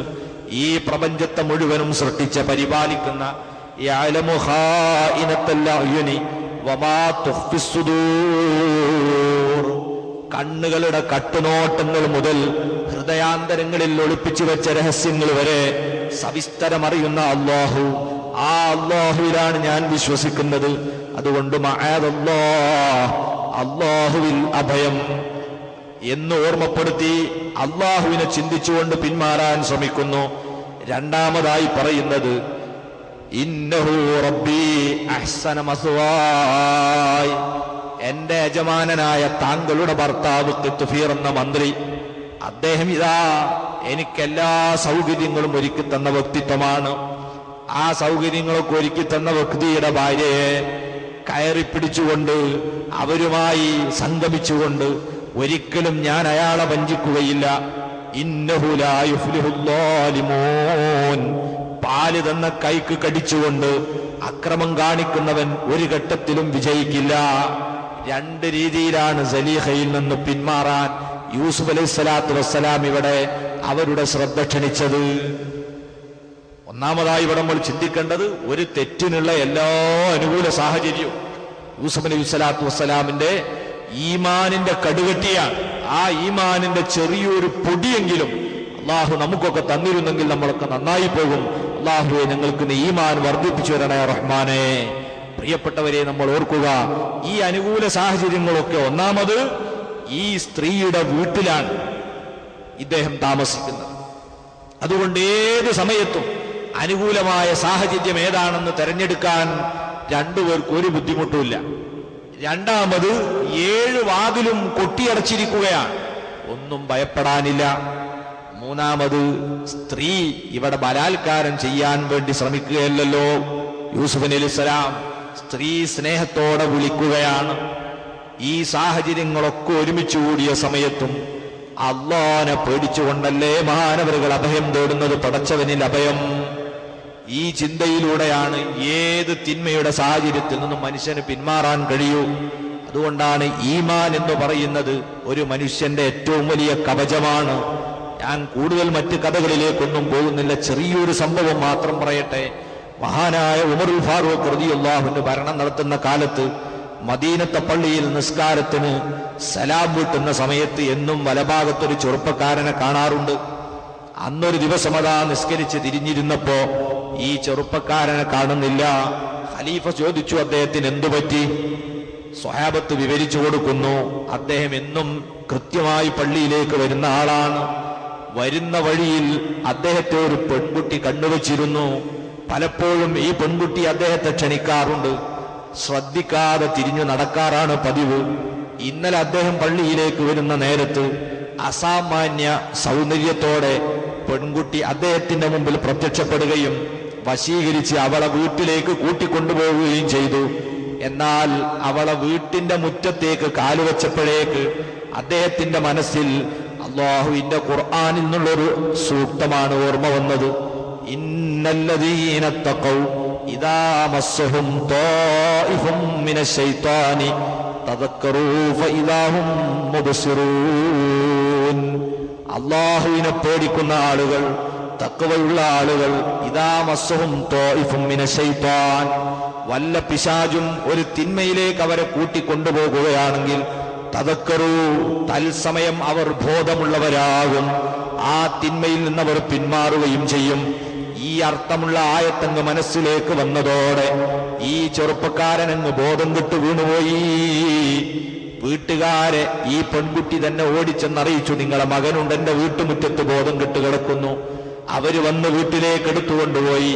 ഈ പ്രപഞ്ചത്തെ മുഴുവനും സൃഷ്ടിച്ച് പരിപാലിക്കുന്ന യഅലമു ഖായിനത്തൽ അയുനി വമാ തുഖ്ഫിസ് സുദൂർ, കണ്ണുകളുടെ കട്ടുനോട്ടങ്ങൾ മുതൽ ഹൃദയാന്തരങ്ങളിൽ ഒളിപ്പിച്ചു വെച്ച രഹസ്യങ്ങൾ വരെ സവിസ്തരമറിയുന്ന അല്ലാഹു, ആ അല്ലാഹുവിലാണ് ഞാൻ വിശ്വസിക്കുന്നത്. അതുകൊണ്ട് മഅദല്ലാഹ്, അല്ലാഹുവിൽ അഭയം എന്ന് ഓർമ്മപ്പെടുത്തി അല്ലാഹുവിനെ ചിന്തിച്ചുകൊണ്ട് പിന്മാറാൻ ശ്രമിക്കുന്നു. രണ്ടാമതായി പറയുന്നത്, ഇന്നഹു റബ്ബി അഹ്സന മസ്വായ്, എന്റെ യജമാനനായ താങ്കളുടെ ഭർത്താവ് ഖിത്ഫീർ എന്ന മന്ത്രി, അദ്ദേഹം ഇതാ എനിക്കെല്ലാ സൗകര്യങ്ങളും ഒരുക്കി തന്ന വ്യക്തിത്വമാണ്. ആ സൗകര്യങ്ങളൊക്കെ ഒരുക്കി തന്ന വ്യക്തിയുടെ ഭാര്യയെ കയറിപ്പിടിച്ചുകൊണ്ട് അവരുമായി സംഗമിച്ചുകൊണ്ട് ഒരിക്കലും ഞാൻ അയാളെ വഞ്ചിക്കുകയില്ല. ഇന്നഹു ലാ യുഫ്ലിഹുൽ ളാലിമൂൻ. പാല് തന്ന കൈക്ക് കടിച്ചുകൊണ്ട് അക്രമം കാണിക്കുന്നവൻ ഒരു ഘട്ടത്തിലും വിജയിക്കില്ല. രണ്ട് രീതിയിലാണ് സലീഹയിൽ നിന്ന് പിന്മാറാൻ യൂസുഫ് അലൈഹിസ്സലാത്തു വസ്സലാം ഇവിടെ അവരുടെ ശ്രദ്ധ ക്ഷണിച്ചത്. ഒന്നാമതായി ഇവിടെ നമ്മൾ ചിന്തിക്കേണ്ടത് ഒരു തെറ്റിനുള്ള എല്ലാ അനുകൂല സാഹചര്യവും യൂസുഫ് അലൈഹി സ്വലാത്തു വസ്സലാമിന്റെ ഈമാനിന്റെ കടുകട്ടിയാണ്. ആ ഈമാനിന്റെ ചെറിയൊരു പൊടിയെങ്കിലും അള്ളാഹു നമുക്കൊക്കെ തന്നിരുന്നെങ്കിൽ നമ്മളൊക്കെ നന്നായി പോകും. അള്ളാഹുവെ ഞങ്ങൾക്ക് നീ ഈമാൻ വർദ്ധിപ്പിച്ചു തരണേ റഹ്മാനെ. പ്രിയപ്പെട്ടവരെ, നമ്മൾ ഓർക്കുക, ഈ അനുകൂല സാഹചര്യങ്ങളൊക്കെ ഒന്നാമത് ഈ സ്ത്രീയുടെ വീട്ടിലാണ് ഇദ്ദേഹം താമസിക്കുന്നത്. അതുകൊണ്ട് ഏത് സമയത്തും അനുകൂലമായ സാഹചര്യം ഏതാണെന്ന് തെരഞ്ഞെടുക്കാൻ രണ്ടുപേർക്കും ഒരു ബുദ്ധിമുട്ടുമില്ല. രണ്ടാമത് 7 വാതിലും കൊട്ടിയടച്ചിരിക്കുകയാണ്, ഒന്നും ഭയപ്പെടാനില്ല. മൂന്നാമത് സ്ത്രീ ഇവിടെ ബലാത്കാരം ചെയ്യാൻ വേണ്ടി ശ്രമിക്കുകയല്ലല്ലോ. യൂസുഫ് അലൈഹിസ്സലാം സ്ത്രീ സ്നേഹത്തോടെ വിളിക്കുകയാണ്. ഈ സാഹചര്യങ്ങളൊക്കെ ഒരുമിച്ച് കൂടിയ സമയത്തും അല്ലാഹുവിനെ പേടിച്ചുകൊണ്ടല്ലേ മഹാനവറുകൾ അഭയം തേടുന്നത്. പടച്ചവനിൽ അഭയം. ഈ ചിന്തയിലൂടെയാണ് ഏത് തിന്മയുടെ സാഹചര്യത്തിൽ നിന്നും മനുഷ്യന് പിന്മാറാൻ കഴിയൂ. അതുകൊണ്ടാണ് ഈമാൻ എന്ന് പറയുന്നത് ഒരു മനുഷ്യന്റെ ഏറ്റവും വലിയ കവചമാണ്. ഞാൻ കൂടുതൽ മറ്റ് കഥകളിലേക്കൊന്നും പോകുന്നില്ല, ചെറിയൊരു സംഭവം മാത്രം പറയട്ടെ. മഹാനായ ഉമറുൽ ഫാറൂഖ് റളിയല്ലാഹു അൻഹു ഭരണം നടത്തുന്ന കാലത്ത് മദീനത്തെ പള്ളിയിൽ നിസ്കാരത്തിന് സലാം വീട്ടുന്ന സമയത്ത് എന്നും വലഭാഗത്തൊരു ചെറുപ്പക്കാരനെ കാണാറുണ്ട്. അന്നൊരു ദിവസം അതാ നിസ്കരിച്ച് തിരിഞ്ഞിരുന്നപ്പോ ഈ ചെറുപ്പക്കാരനെ കാണുന്നില്ല. ഖലീഫ ചോദിച്ചു, അദ്ദേഹത്തിന് എന്തു പറ്റി? സ്വഹാബത്ത് വിവരിച്ചു കൊടുക്കുന്നു. അദ്ദേഹം എന്നും കൃത്യമായി പള്ളിയിലേക്ക് വരുന്ന ആളാണ്. വരുന്ന വഴിയിൽ അദ്ദേഹത്തെ ഒരു പെൺകുട്ടി കണ്ടുവച്ചിരുന്നു. പലപ്പോഴും ഈ പെൺകുട്ടി അദ്ദേഹത്തെ ക്ഷണിക്കാറുണ്ട്. ശ്രദ്ധിക്കാതെ തിരിഞ്ഞു നടക്കാറാണ് പതിവ്. ഇന്നലെ അദ്ദേഹം പള്ളിയിലേക്ക് വരുന്ന നേരത്ത് അസാമാന്യ സൗന്ദര്യത്തോടെ പെൺകുട്ടി അദ്ദേഹത്തിന്റെ മുമ്പിൽ പ്രത്യക്ഷപ്പെടുകയും വശീകരിച്ച് അവളെ വീട്ടിലേക്ക് കൂട്ടിക്കൊണ്ടുപോവുകയും ചെയ്തു. എന്നാൽ അവളെ വീട്ടിന്റെ മുറ്റത്തേക്ക് കാലുവെച്ചപ്പോഴേക്ക് അദ്ദേഹത്തിന്റെ മനസ്സിൽ അല്ലാഹുവിന്റെ ഖുർആനിൽ നിന്നുള്ളൊരു സൂക്തമാണ് ഓർമ്മ വന്നത്. ഇന്നല്ലദീന തഖൗ ഇദാ മസ്സഹും ത്വായിഫും മിനശ് ശൈത്വാനി തദക്കറൂ ഫഇദാ ഹും മുബ്സിറൂൻ. അല്ലാഹുവിനെ പേടിക്കുന്ന ആളുകൾ, തഖ്വയുള്ള ആളുകൾ, ഇദാ മസ്സഹും ത്വായിഫും മിനശ് ശൈത്വാൻ, വല്ല പിശാചും ഒരു തിന്മയിലേക്ക് അവരെ കൂട്ടിക്കൊണ്ടുപോകുകയാണെങ്കിൽ തദക്കറൂ, തൽസമയം അവർ ബോധമുള്ളവരാകും. ആ തിന്മയിൽ നിന്നവർ പിന്മാറുകയും ചെയ്യും. ഈ അർത്ഥമുള്ള ആയത്തങ്ങ് മനസ്സിലേക്ക് വന്നതോടെ ഈ ചെറുപ്പക്കാരനങ്ങ് ബോധം കെട്ടു വീണുപോയി. വീട്ടുകാരെ ഈ പെൺകുട്ടി തന്നെ ഓടിച്ചെന്നറിയിച്ചു, നിങ്ങളെ മകനുണ്ട് എന്റെ വീട്ടുമുറ്റത്ത് ബോധം കെട്ട് കിടക്കുന്നു. അവര് വന്ന് വീട്ടിലേക്ക് എടുത്തുകൊണ്ടുപോയി.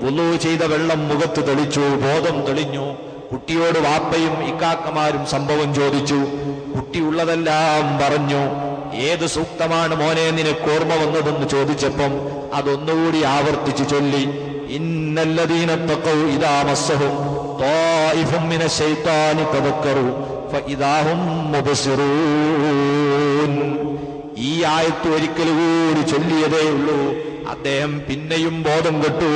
വുളൂ ചെയ്ത വെള്ളം മുഖത്ത് തെളിച്ചു, ബോധം തെളിഞ്ഞു. കുട്ടിയോട് വാപ്പയും ഇക്കാക്കമാരും സംഭവം ചോദിച്ചു. കുട്ടി ഉള്ളതെല്ലാം പറഞ്ഞു. ഏത് സൂക്തമാണ് മോനെ നിനക്ക് ഓർമ്മ വന്നതെന്ന് ചോദിച്ചപ്പം അതൊന്നുകൂടി ആവർത്തിച്ചു ചൊല്ലി. ഇന്നല്ലദീന തഖൗ ഇദാ മസ്സഹും ത്വായിഫും മിനശ് ശൈത്വാനി തദക്കറൂ ഫഇദാ ഹും മുബ്സിറൂൻ. ഈ ആയത്ത് ഒരിക്കൽ കൂടി ചൊല്ലിയതേ ഉള്ളൂ. അദ്ദേഹം പിന്നെയും ബോധം കെട്ടു.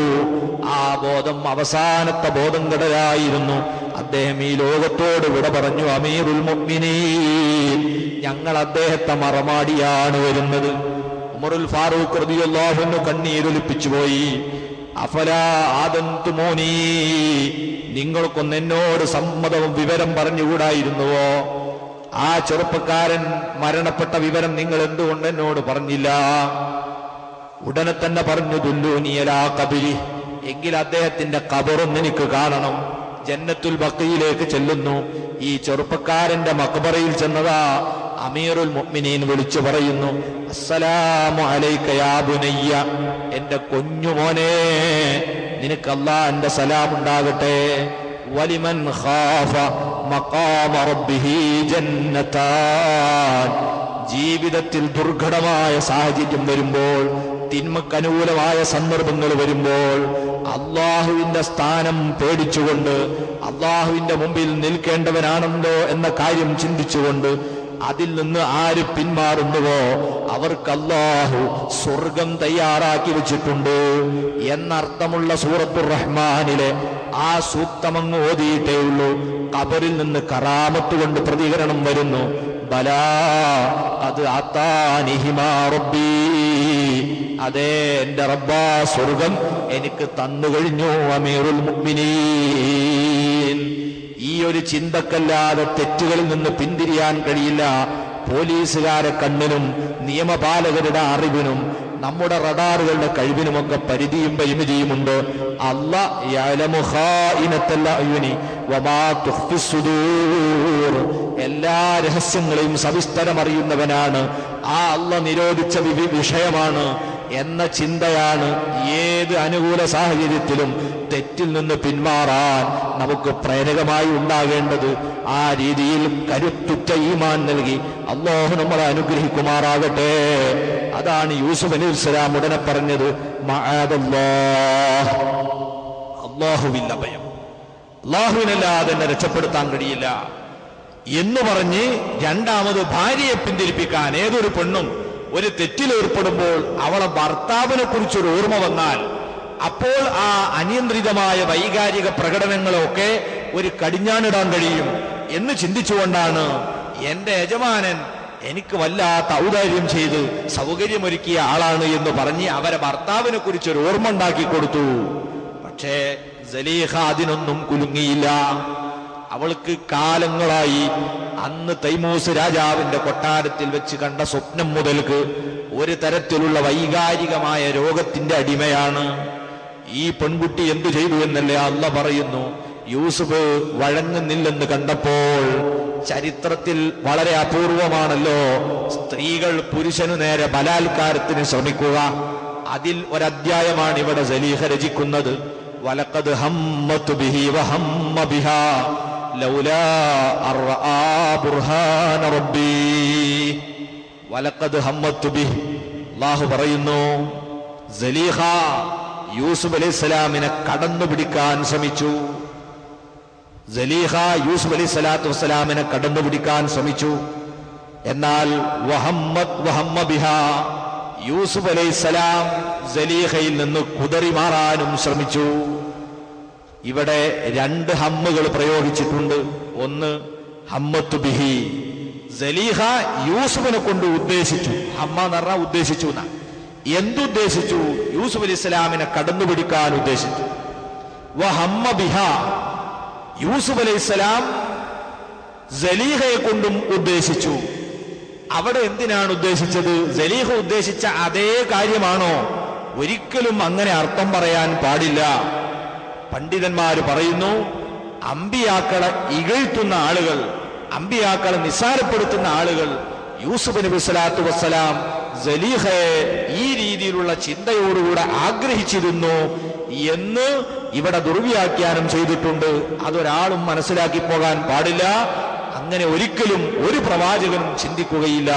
ആ ബോധം അവസാനത്തെ ബോധം കെടലായിരുന്നു. അദ്ദേഹം ഈ ലോകത്തോട് വിട പറഞ്ഞു. അമീറുൽ മുഅ്മിനീൻ, ഞങ്ങൾ അദ്ദേഹത്തെ മറമാടിയാണ് വരുന്നത്. ഉമറുൽ ഫാറൂഖ് റളിയല്ലാഹു അൻഹു കണ്ണീരൊലിപ്പിച്ചു പോയി. അഫലാ ആദന്തുമൂനി, നിങ്ങൾക്കൊന്ന് എന്നോട് സമ്മതവും വിവരം പറഞ്ഞുകൂടായിരുന്നുവോ? ആ ചെറുപ്പക്കാരൻ മരണപ്പെട്ട വിവരം നിങ്ങൾ എന്തുകൊണ്ട് എന്നോട് പറഞ്ഞില്ല? ഉടനെ തന്നെ പറഞ്ഞു, ദുല്ലൂനിയലാ ഖബരി, എങ്കിൽ അദ്ദേഹത്തിന്റെ ഖബറും എനിക്ക് കാണണം. ജന്നത്തുൽ ബഖീയിലേക്ക് ചെല്ലുന്നു. ഈ ചെറുപ്പക്കാരന്റെ മഖബറയിൽ ചെന്നതാ അമീറുൽ മുഅ്മിനീൻ വിളിച്ചു പറയുന്നു, അസ്സലാമു അലൈക യാ ബുനയ്യ, എന്റെ കുഞ്ഞുമോനെ നിനക്ക് അല്ലാഹുവിന്റെ സലാം ഉണ്ടാകട്ടെ. വലിമൻ ഖാഫ മഖാമ റബ്ബിഹി ജന്നതാൻ. ജീവിതത്തിൽ ദുർഘടമായ സാഹചര്യം വരുമ്പോൾ, തിന്മക്കനുകൂലമായ സന്ദർഭങ്ങൾ വരുമ്പോൾ അള്ളാഹുവിന്റെ സ്ഥാനം പേടിച്ചുകൊണ്ട്, അള്ളാഹുവിന്റെ മുമ്പിൽ നിൽക്കേണ്ടവനാണല്ലോ എന്ന കാര്യം ചിന്തിച്ചുകൊണ്ട് അതിൽ നിന്ന് ആര് പിന്മാറുന്നുവോ അവർക്ക് അല്ലാഹു സ്വർഗം തയ്യാറാക്കി വെച്ചിട്ടുണ്ട് എന്നർത്ഥമുള്ള സൂറത്തുർ റഹ്മാനിലെ ആ സൂക്തമങ്ങ് ഓതിയിട്ടേ ഉള്ളൂ. ഖബറിൽ നിന്ന് കറാമത്ത് കൊണ്ട് പ്രതികരണം വരുന്നു. ബലാ അത് ആതാനിഹിമാ റബ്ബി, അതേ എന്റെ റബ്ബാ സ്വർഗം എനിക്ക് തന്നു കഴിഞ്ഞു. അമീറുൽ മുഅ്മിനീൻ. ഈ ഒരു ചിന്തക്കല്ലാതെ തെറ്റുകളിൽ നിന്ന് പിന്തിരിയാൻ കഴിയില്ല. പോലീസുകാരെ കണ്ണിനും നിയമപാലകരുടെ അറിവിനും നമ്മുടെ റഡാറുകളുടെ കഴിവിനുമൊക്കെ പരിധിയും പരിമിതിയുമുണ്ട്. അല്ലാഹ് യഅലമു ഖായിനത്തൽ അയുനി വമാ തുഖ്ഫിസ് സുദൂർ. എല്ലാ രഹസ്യങ്ങളെയും സവിസ്തരം അറിയുന്നവനാണ്. ആ അല്ലാഹ് നിരോധിച്ച വിഷയമാണ് എന്ന ചിന്തയാണ് ഏത് അനുകൂല സാഹചര്യത്തിലും തെറ്റിൽ നിന്ന് പിന്മാറാൻ നമുക്ക് പ്രേരകമായി ഉണ്ടാകേണ്ടത്. ആ രീതിയിൽ കരുത്തുറ്റ ഈമാൻ നൽകി അല്ലാഹു നമ്മളെ അനുഗ്രഹിക്കുമാറാകട്ടെ. അതാണ് യൂസുഫ് അലൈഹിസ്സലാം ഉടനെ പറഞ്ഞത്, മഅദല്ലാഹ്, അല്ലാഹുവിന്റെ ഭയം, അല്ലാഹുവിനല്ലാതെ എന്നെ രക്ഷപ്പെടുത്താൻ കഴിയില്ല എന്ന് പറഞ്ഞ് രണ്ടാമത് ഭാര്യയെ പിന്തിരിപ്പിക്കാൻ. ഏതൊരു പെണ്ണും ഒരു തെറ്റിലേർപ്പെടുമ്പോൾ അവളെ ഭർത്താവിനെ കുറിച്ചൊരു ഓർമ്മ വന്നാൽ അപ്പോൾ ആ അനിയന്ത്രിതമായ വൈകാരിക പ്രകടനങ്ങളൊക്കെ ഒരു കടിഞ്ഞാണിടാൻ കഴിയും എന്ന് ചിന്തിച്ചുകൊണ്ടാണ് എന്റെ യജമാനൻ എനിക്ക് വല്ലാത്ത ഔദാര്യം ചെയ്ത് സൗകര്യമൊരുക്കിയ ആളാണ് എന്ന് പറഞ്ഞ് അവരെ ഭർത്താവിനെ കുറിച്ചൊരു ഓർമ്മ ഉണ്ടാക്കി കൊടുത്തു. പക്ഷേ സലീഹ അതിനൊന്നും കുലുങ്ങിയില്ല. അവൾക്ക് കാലങ്ങളായി അന്ന് തൈമൂസ് രാജാവിന്റെ കൊട്ടാരത്തിൽ വെച്ച് കണ്ട സ്വപ്നം മുതൽക്ക് ഒരു തരത്തിലുള്ള വൈകാരികമായ രോഗത്തിന്റെ അടിമയാണ്. ഈ പെൺകുട്ടി എന്തു ചെയ്തു എന്നല്ലേ അല്ലാഹ് പറയുന്നു. യൂസുഫ് വഴങ്ങുന്നില്ലെന്ന് കണ്ടപ്പോൾ, ചരിത്രത്തിൽ വളരെ അപൂർവമാണല്ലോ സ്ത്രീകൾ പുരുഷനു നേരെ ബലാത്കാരത്തിന് ശ്രമിക്കുക. അതിൽ ഒരധ്യായമാണ് ഇവിടെ സലീഹ രചിക്കുന്നത്. വലഖദ് ഹമ്മത് ബിഹി വഹമ്മ ബിഹാ ലൗലാ അർആ ബുർഹാന റബ്ബി. വലഖദ് ഹമ്മത് ബിഹി, അല്ലാഹു പറയുന്നു, സലീഹ യൂസുഫ് അലൈഹിസ്സലാമിനെ കടന്നുപിടിക്കാൻ ശ്രമിച്ചു. സലീഹ യൂസുഫ് അലൈഹിസ്സലാത്തു വസ്സലാമിനെ കടന്നുപിടിക്കാൻ ശ്രമിച്ചു. എന്നാൽ വഹമ്മ ബിഹാ, യൂസുഫ് അലൈഹിസ്സലാം സലീഹയിൽ നിന്ന് കുതറി മാറാനും ശ്രമിച്ചു. ഇവിടെ രണ്ട് ഹമ്മുകൾ പ്രയോഗിച്ചിട്ടുണ്ട്. ഒന്ന് ഹമ്മത്തു ബിഹി, സലീഹ യൂസുഫിനെ കൊണ്ട് ഉദ്ദേശിച്ചു. ഹമ്മ എന്ന് പറഞ്ഞാൽ ഉദ്ദേശിച്ചു എന്നാ. എന്തുദ്ദേശിച്ചു? യൂസുഫ് അലൈഹിസ്സലാമിനെ കടന്നുപിടിക്കാൻ ഉദ്ദേശിച്ചു. വഹമ്മ ബിഹ, യൂസുഫ് അലൈഹിസ്സലാം സലീഹയെ കൊണ്ടും ഉദ്ദേശിച്ചു. അവിടെ എന്തിനാണ് ഉദ്ദേശിച്ചത്? സലീഹ ഉദ്ദേശിച്ച അതേ കാര്യമാണോ? ഒരിക്കലും അങ്ങനെ അർത്ഥം പറയാൻ പാടില്ല. പണ്ഡിതന്മാര് പറയുന്നു, അമ്പിയാക്കളെ ഇകഴ്ത്തുന്ന ആളുകൾ, അമ്പിയാക്കളെ നിസ്സാരപ്പെടുത്തുന്ന ആളുകൾ യൂസുഫ് നബി സ്വല്ലല്ലാഹു വസ്സലാം സലീഹയെ ഈ രീതിയിലുള്ള ചിന്തയോടുകൂടെ ആഗ്രഹിച്ചിരുന്നു എന്ന് ഇവിടെ ദുർവ്യാഖ്യാനം ചെയ്തിട്ടുണ്ട്. അതൊരാളും മനസ്സിലാക്കി പോകാൻ പാടില്ല. അങ്ങനെ ഒരിക്കലും ഒരു പ്രവാചകനും ചിന്തിക്കുകയില്ല.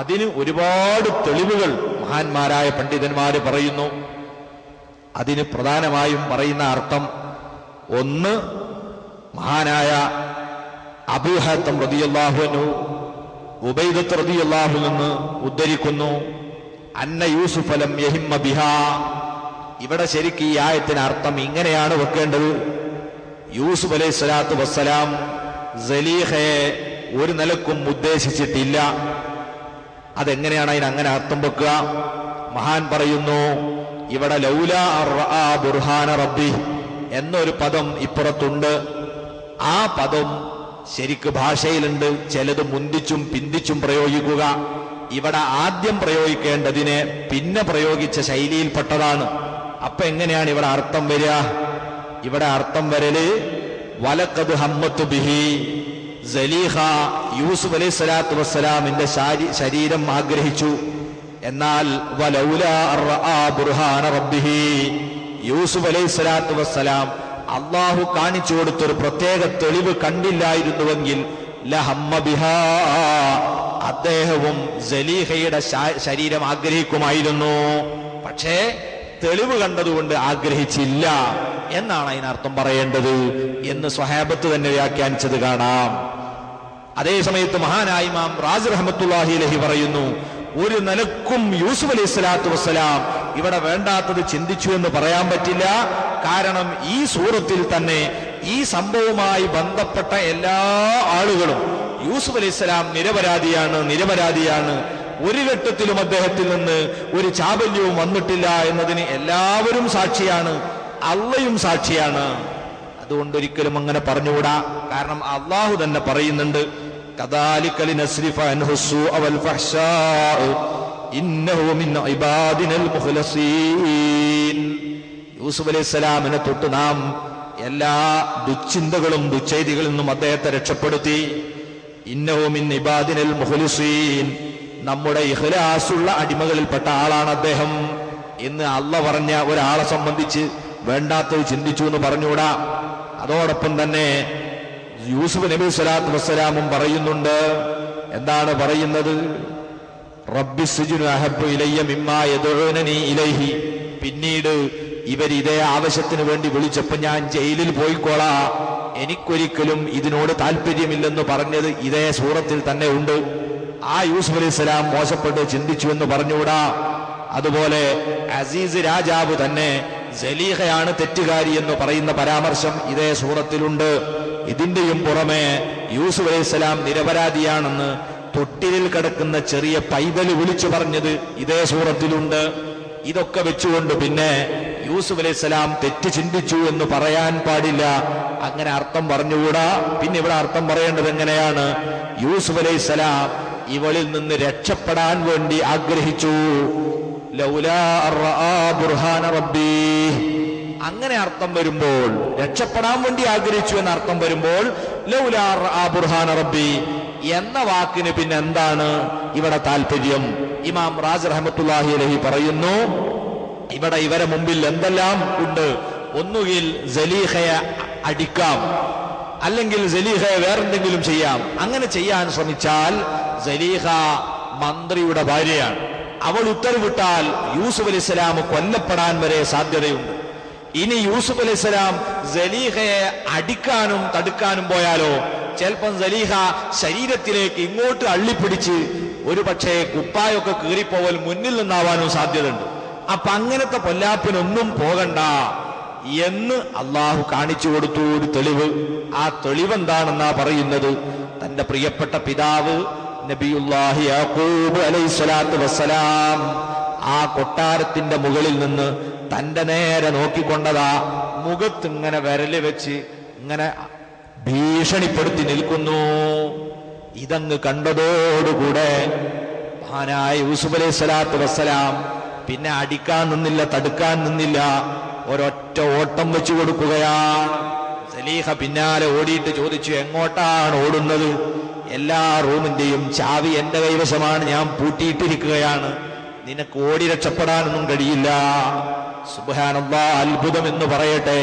അതിന് ഒരുപാട് തെളിവുകൾ മഹാന്മാരായ പണ്ഡിതന്മാര് പറയുന്നു. അതിന് പ്രധാനമായും പറയുന്ന അർത്ഥം, ഒന്ന്, മഹാനായ അബൂ ഹാത്തിം റളിയല്ലാഹു അൻഹു ഉബൈദത്ത് റളിയല്ലാഹു നിന്ന് ഉദ്ധരിക്കുന്നു, അന്ന യൂസുഫ് ലം യഹിമ്മ ബിഹാ. ഇവിടെ ശരിക്കും ഈ ആയത്തിന് അർത്ഥം ഇങ്ങനെയാണ് വെക്കേണ്ടത്: യൂസുഫ് അലൈഹി സ്വലാത്തു വസ്സലാം സലീഹയെ ഒരു നിലക്കും ഉദ്ദേശിച്ചിട്ടില്ല. അതെങ്ങനെയാണ് അതിനങ്ങനെ അർത്ഥം വെക്കുക? മഹാൻ പറയുന്നു, ഇവിടെ ലൗലാ അർആ ബുർഹാന റബ്ബി എന്നൊരു പദം ഇപ്പുറത്തുണ്ട്. ആ പദം ശരിക്ക് ഭാഷയിലുണ്ട്. ചിലത് മുന്തിച്ചും പിന്തിച്ചും പ്രയോഗിക്കുക. ഇവിടെ ആദ്യം പ്രയോഗിക്കേണ്ടതിനെ പിന്നെ പ്രയോഗിച്ച ശൈലിയിൽപ്പെട്ടതാണ്. അപ്പൊ എങ്ങനെയാണ് ഇവിടെ അർത്ഥം വരിക? ഇവിടെ അർത്ഥം വരല് വലഖദ് ഹമ്മത്തു ബിഹി, സലീഹ യൂസുഫ് അലൈഹി സ്വലാത്തു വസ്സലാമിന്റെ ശരീരം ആഗ്രഹിച്ചു. എന്നാൽ വലൗലാ അർആ ബുർഹാന റബ്ബിഹി, യൂസുഫ് അലൈഹി സ്വലാത്തു വസ്സലാം അള്ളാഹു കാണിച്ചു കൊടുത്തൊരു പ്രത്യേക തെളിവ് കണ്ടില്ലായിരുന്നുവെങ്കിൽ ലഹമ്മ ബിഹാ, അദ്ദേഹവും സലീഹയുടെ ശരീരം ആഗ്രഹിക്കുമായിരുന്നു. പക്ഷേ തെളിവ് കണ്ടതുകൊണ്ട് ആഗ്രഹിച്ചില്ല എന്നാണ് അതിനർത്ഥം പറയേണ്ടത് എന്ന് സ്വഹാബത്ത് തന്നെ വ്യാഖ്യാനിച്ചത് കാണാം. അതേ സമയത്ത് മഹാനായ ഇമാം റാസി റഹ്മത്തുള്ളാഹി അലൈഹി പറയുന്നു, ഒരു നിലക്കും യൂസുഫ് അലൈഹി സ്വലാത്തു വസ്സലാം ഇവിടെ വേണ്ടാത്തത് ചിന്തിച്ചു എന്ന് പറയാൻ പറ്റില്ല. കാരണം ഈ സൂറത്തിൽ തന്നെ ഈ സംഭവവുമായി ബന്ധപ്പെട്ട എല്ലാ ആളുകളും യൂസുഫ് അലൈഹി സ്വലാം നിരപരാധിയാണ്, ഒരു ഘട്ടത്തിലും അദ്ദേഹത്തിൽ നിന്ന് ഒരു ചാബല്യവും വന്നിട്ടില്ല എന്നതിന് എല്ലാവരും സാക്ഷിയാണ്, അള്ളയും സാക്ഷിയാണ്. അതുകൊണ്ടൊരിക്കലും അങ്ങനെ പറഞ്ഞുകൂടാ. കാരണം അള്ളാഹു തന്നെ പറയുന്നുണ്ട്, കദാലിക ലിനസ്രിഫ അൻഹു സ്സൂഅ വൽ ഫഹ്ശാഅ ഇന്നഹു മിൻ ഇബാദിനൽ മുഖ്ലസീൻ. യൂസുഫ് അലൈഹിസ്സലാമിനെ തൊട്ട് നാം എല്ലാ ദുശ്ചിന്തകളും ദുശ്ചൈതികളിൽ നിന്നും അദ്ദേഹത്തെ രക്ഷപ്പെടുത്തി. ഇന്നഹു മിൻ ഇബാദിനൽ മുഖ്ലസീൻ, നമ്മുടെ ഇഖ്ലാസുള്ള അടിമകളിൽപ്പെട്ട ആളാണ് അദ്ദേഹം എന്ന് അള്ള പറഞ്ഞ ഒരാളെ സംബന്ധിച്ച് വേണ്ടാത്തത് ചിന്തിച്ചു എന്ന് പറഞ്ഞുകൂടാ. അതോടൊപ്പം തന്നെ യൂസുഫ് നബി സ്വലാത്തു വസ്സലാമും പറയുന്നുണ്ട്. എന്താണ് പറയുന്നത്? റബ്ബി സിജ്നു അഹബ്ബു ഇലയ്യ മിമ്മാ യദ്ഊനനി ഇലൈഹി. പിന്നീട് ഇതേ ആവശ്യത്തിന് വേണ്ടി വിളിച്ചപ്പോൾ ഞാൻ ജയിലിൽ പോയിക്കോളാ, എനിക്കൊരിക്കലും ഇതിനോട് താല്പര്യമില്ലെന്ന് പറഞ്ഞത് ഇതേ സൂറത്തിൽ തന്നെ ഉണ്ട്. ആ യൂസുഫ് അലൈഹി സ്വലാം മോശപ്പെട്ട് ചിന്തിച്ചു എന്ന് പറഞ്ഞുകൂടാ. അതുപോലെ അസീസ് രാജാവ് തന്നെ സലീഹയാണ് തെറ്റുകാരി എന്ന് പറയുന്ന പരാമർശം ഇതേ സൂറത്തിലുണ്ട്. ഇതിന്റെയും പുറമെ യൂസുഫ് അലൈഹിസ്സലാം നിരപരാധിയാണെന്ന് തൊട്ടിലിൽ കിടക്കുന്ന ചെറിയ പൈതല് വിളിച്ചു പറഞ്ഞത് ഇതേ സൂറത്തിലുണ്ട്. ഇതൊക്കെ വെച്ചുകൊണ്ട് പിന്നെ യൂസുഫ് അലൈഹിസ്സലാം തെറ്റ് ചിന്തിച്ചു എന്ന് പറയാൻ പാടില്ല, അങ്ങനെ അർത്ഥം പറഞ്ഞുകൂടാ. പിന്നെ ഇവിടെ അർത്ഥം പറയേണ്ടത് എങ്ങനെയാണ്? യൂസുഫ് അലൈഹിസ്സലാം ഇവളിൽ നിന്ന് രക്ഷപ്പെടാൻ വേണ്ടി ആഗ്രഹിച്ചു. ലൗലാ റആ ബുർഹാന റബ്ബി, അങ്ങനെ അർത്ഥം വരുമ്പോൾ, രക്ഷപ്പെടാൻ വേണ്ടി ആഗ്രഹിച്ചു എന്ന അർത്ഥം വരുമ്പോൾ ലൗലാ റആ ബുർഹാന റബ്ബി എന്ന വാക്കിന് പിന്നെ എന്താണ് ഇവിടെ താല്പര്യം? ഇമാം റാസി റഹ്മത്തുള്ളാഹി അലൈഹി പറയുന്നു, ഇവിടെ ഇവരെ മുമ്പിൽ എന്തെല്ലാം ഉണ്ട്? ഒന്നുകിൽ സലീഹയെ അടിക്കാം, അല്ലെങ്കിൽ സലീഹയെ വേറെന്തെങ്കിലും ചെയ്യാം. അങ്ങനെ ചെയ്യാൻ ശ്രമിച്ചാൽ സലീഹ മന്ത്രിയുടെ ഭാര്യയാണ്. അവൾ ഉത്തരവിട്ടാൽ യൂസുഫ് അലൈഹിസ്സലാം കൊല്ലപ്പെടാൻ വരെ സാധ്യതയുണ്ട്. ഇനി യൂസുഫ് അലൈഹിസ്സലാം സലീഹയെ അടിക്കാനും തടുക്കാനും പോയാലോ ചിലപ്പം സലീഹ ശരീരത്തിലേക്ക് ഇങ്ങോട്ട് അള്ളിപ്പിടിച്ച് ഒരു പക്ഷേ കുപ്പായൊക്കെ കീറിപ്പോവൽ മുന്നിൽ നിന്നാവാനും സാധ്യതയുണ്ട്. അപ്പൊ അങ്ങനത്തെ പൊല്ലാപ്പിനൊന്നും പോകണ്ട എന്ന് അള്ളാഹു കാണിച്ചു കൊടുത്തു ഒരു തെളിവ്. ആ തെളിവെന്താണെന്നാ പറയുന്നത്? തന്റെ പ്രിയപ്പെട്ട പിതാവ് നബിയുല്ലാഹി യാഖൂബ് അലൈഹിസ്സലാത്തു വസ്സലാം ആ കൊട്ടാരത്തിന്റെ മുകളിൽ നിന്ന് തന്റെ നേരെ നോക്കിക്കൊണ്ടതാ മുഖത്തിങ്ങനെ വിരല് വെച്ച് ഇങ്ങനെ ഭീഷണിപ്പെടുത്തി നിൽക്കുന്നു. ഇതങ്ങ് കണ്ടതോടുകൂടെ മഹാനായ യൂസുഫ് അലൈഹിസ്സലാത്തു വസ്സലാം പിന്നെ അടിക്കാൻ നിന്നില്ല, തടുക്കാൻ നിന്നില്ല, ഒരൊറ്റ ഓട്ടം വെച്ചു കൊടുക്കുകയാണ്. സലീഹ പിന്നാലെ ഓടിയിട്ട് ചോദിച്ചു, എങ്ങോട്ടാണ് ഓടുന്നത്? എല്ലാ റൂമിന്റെയും ചാവി എന്റെ കൈവശമാണ്, ഞാൻ പൂട്ടിയിട്ടിരിക്കുകയാണ്, നിനക്ക് ഓടി രക്ഷപ്പെടാനൊന്നും കഴിയില്ല. സുബ്ഹാനല്ലാഹ്, അത്ഭുതം എന്ന് പറയട്ടെ,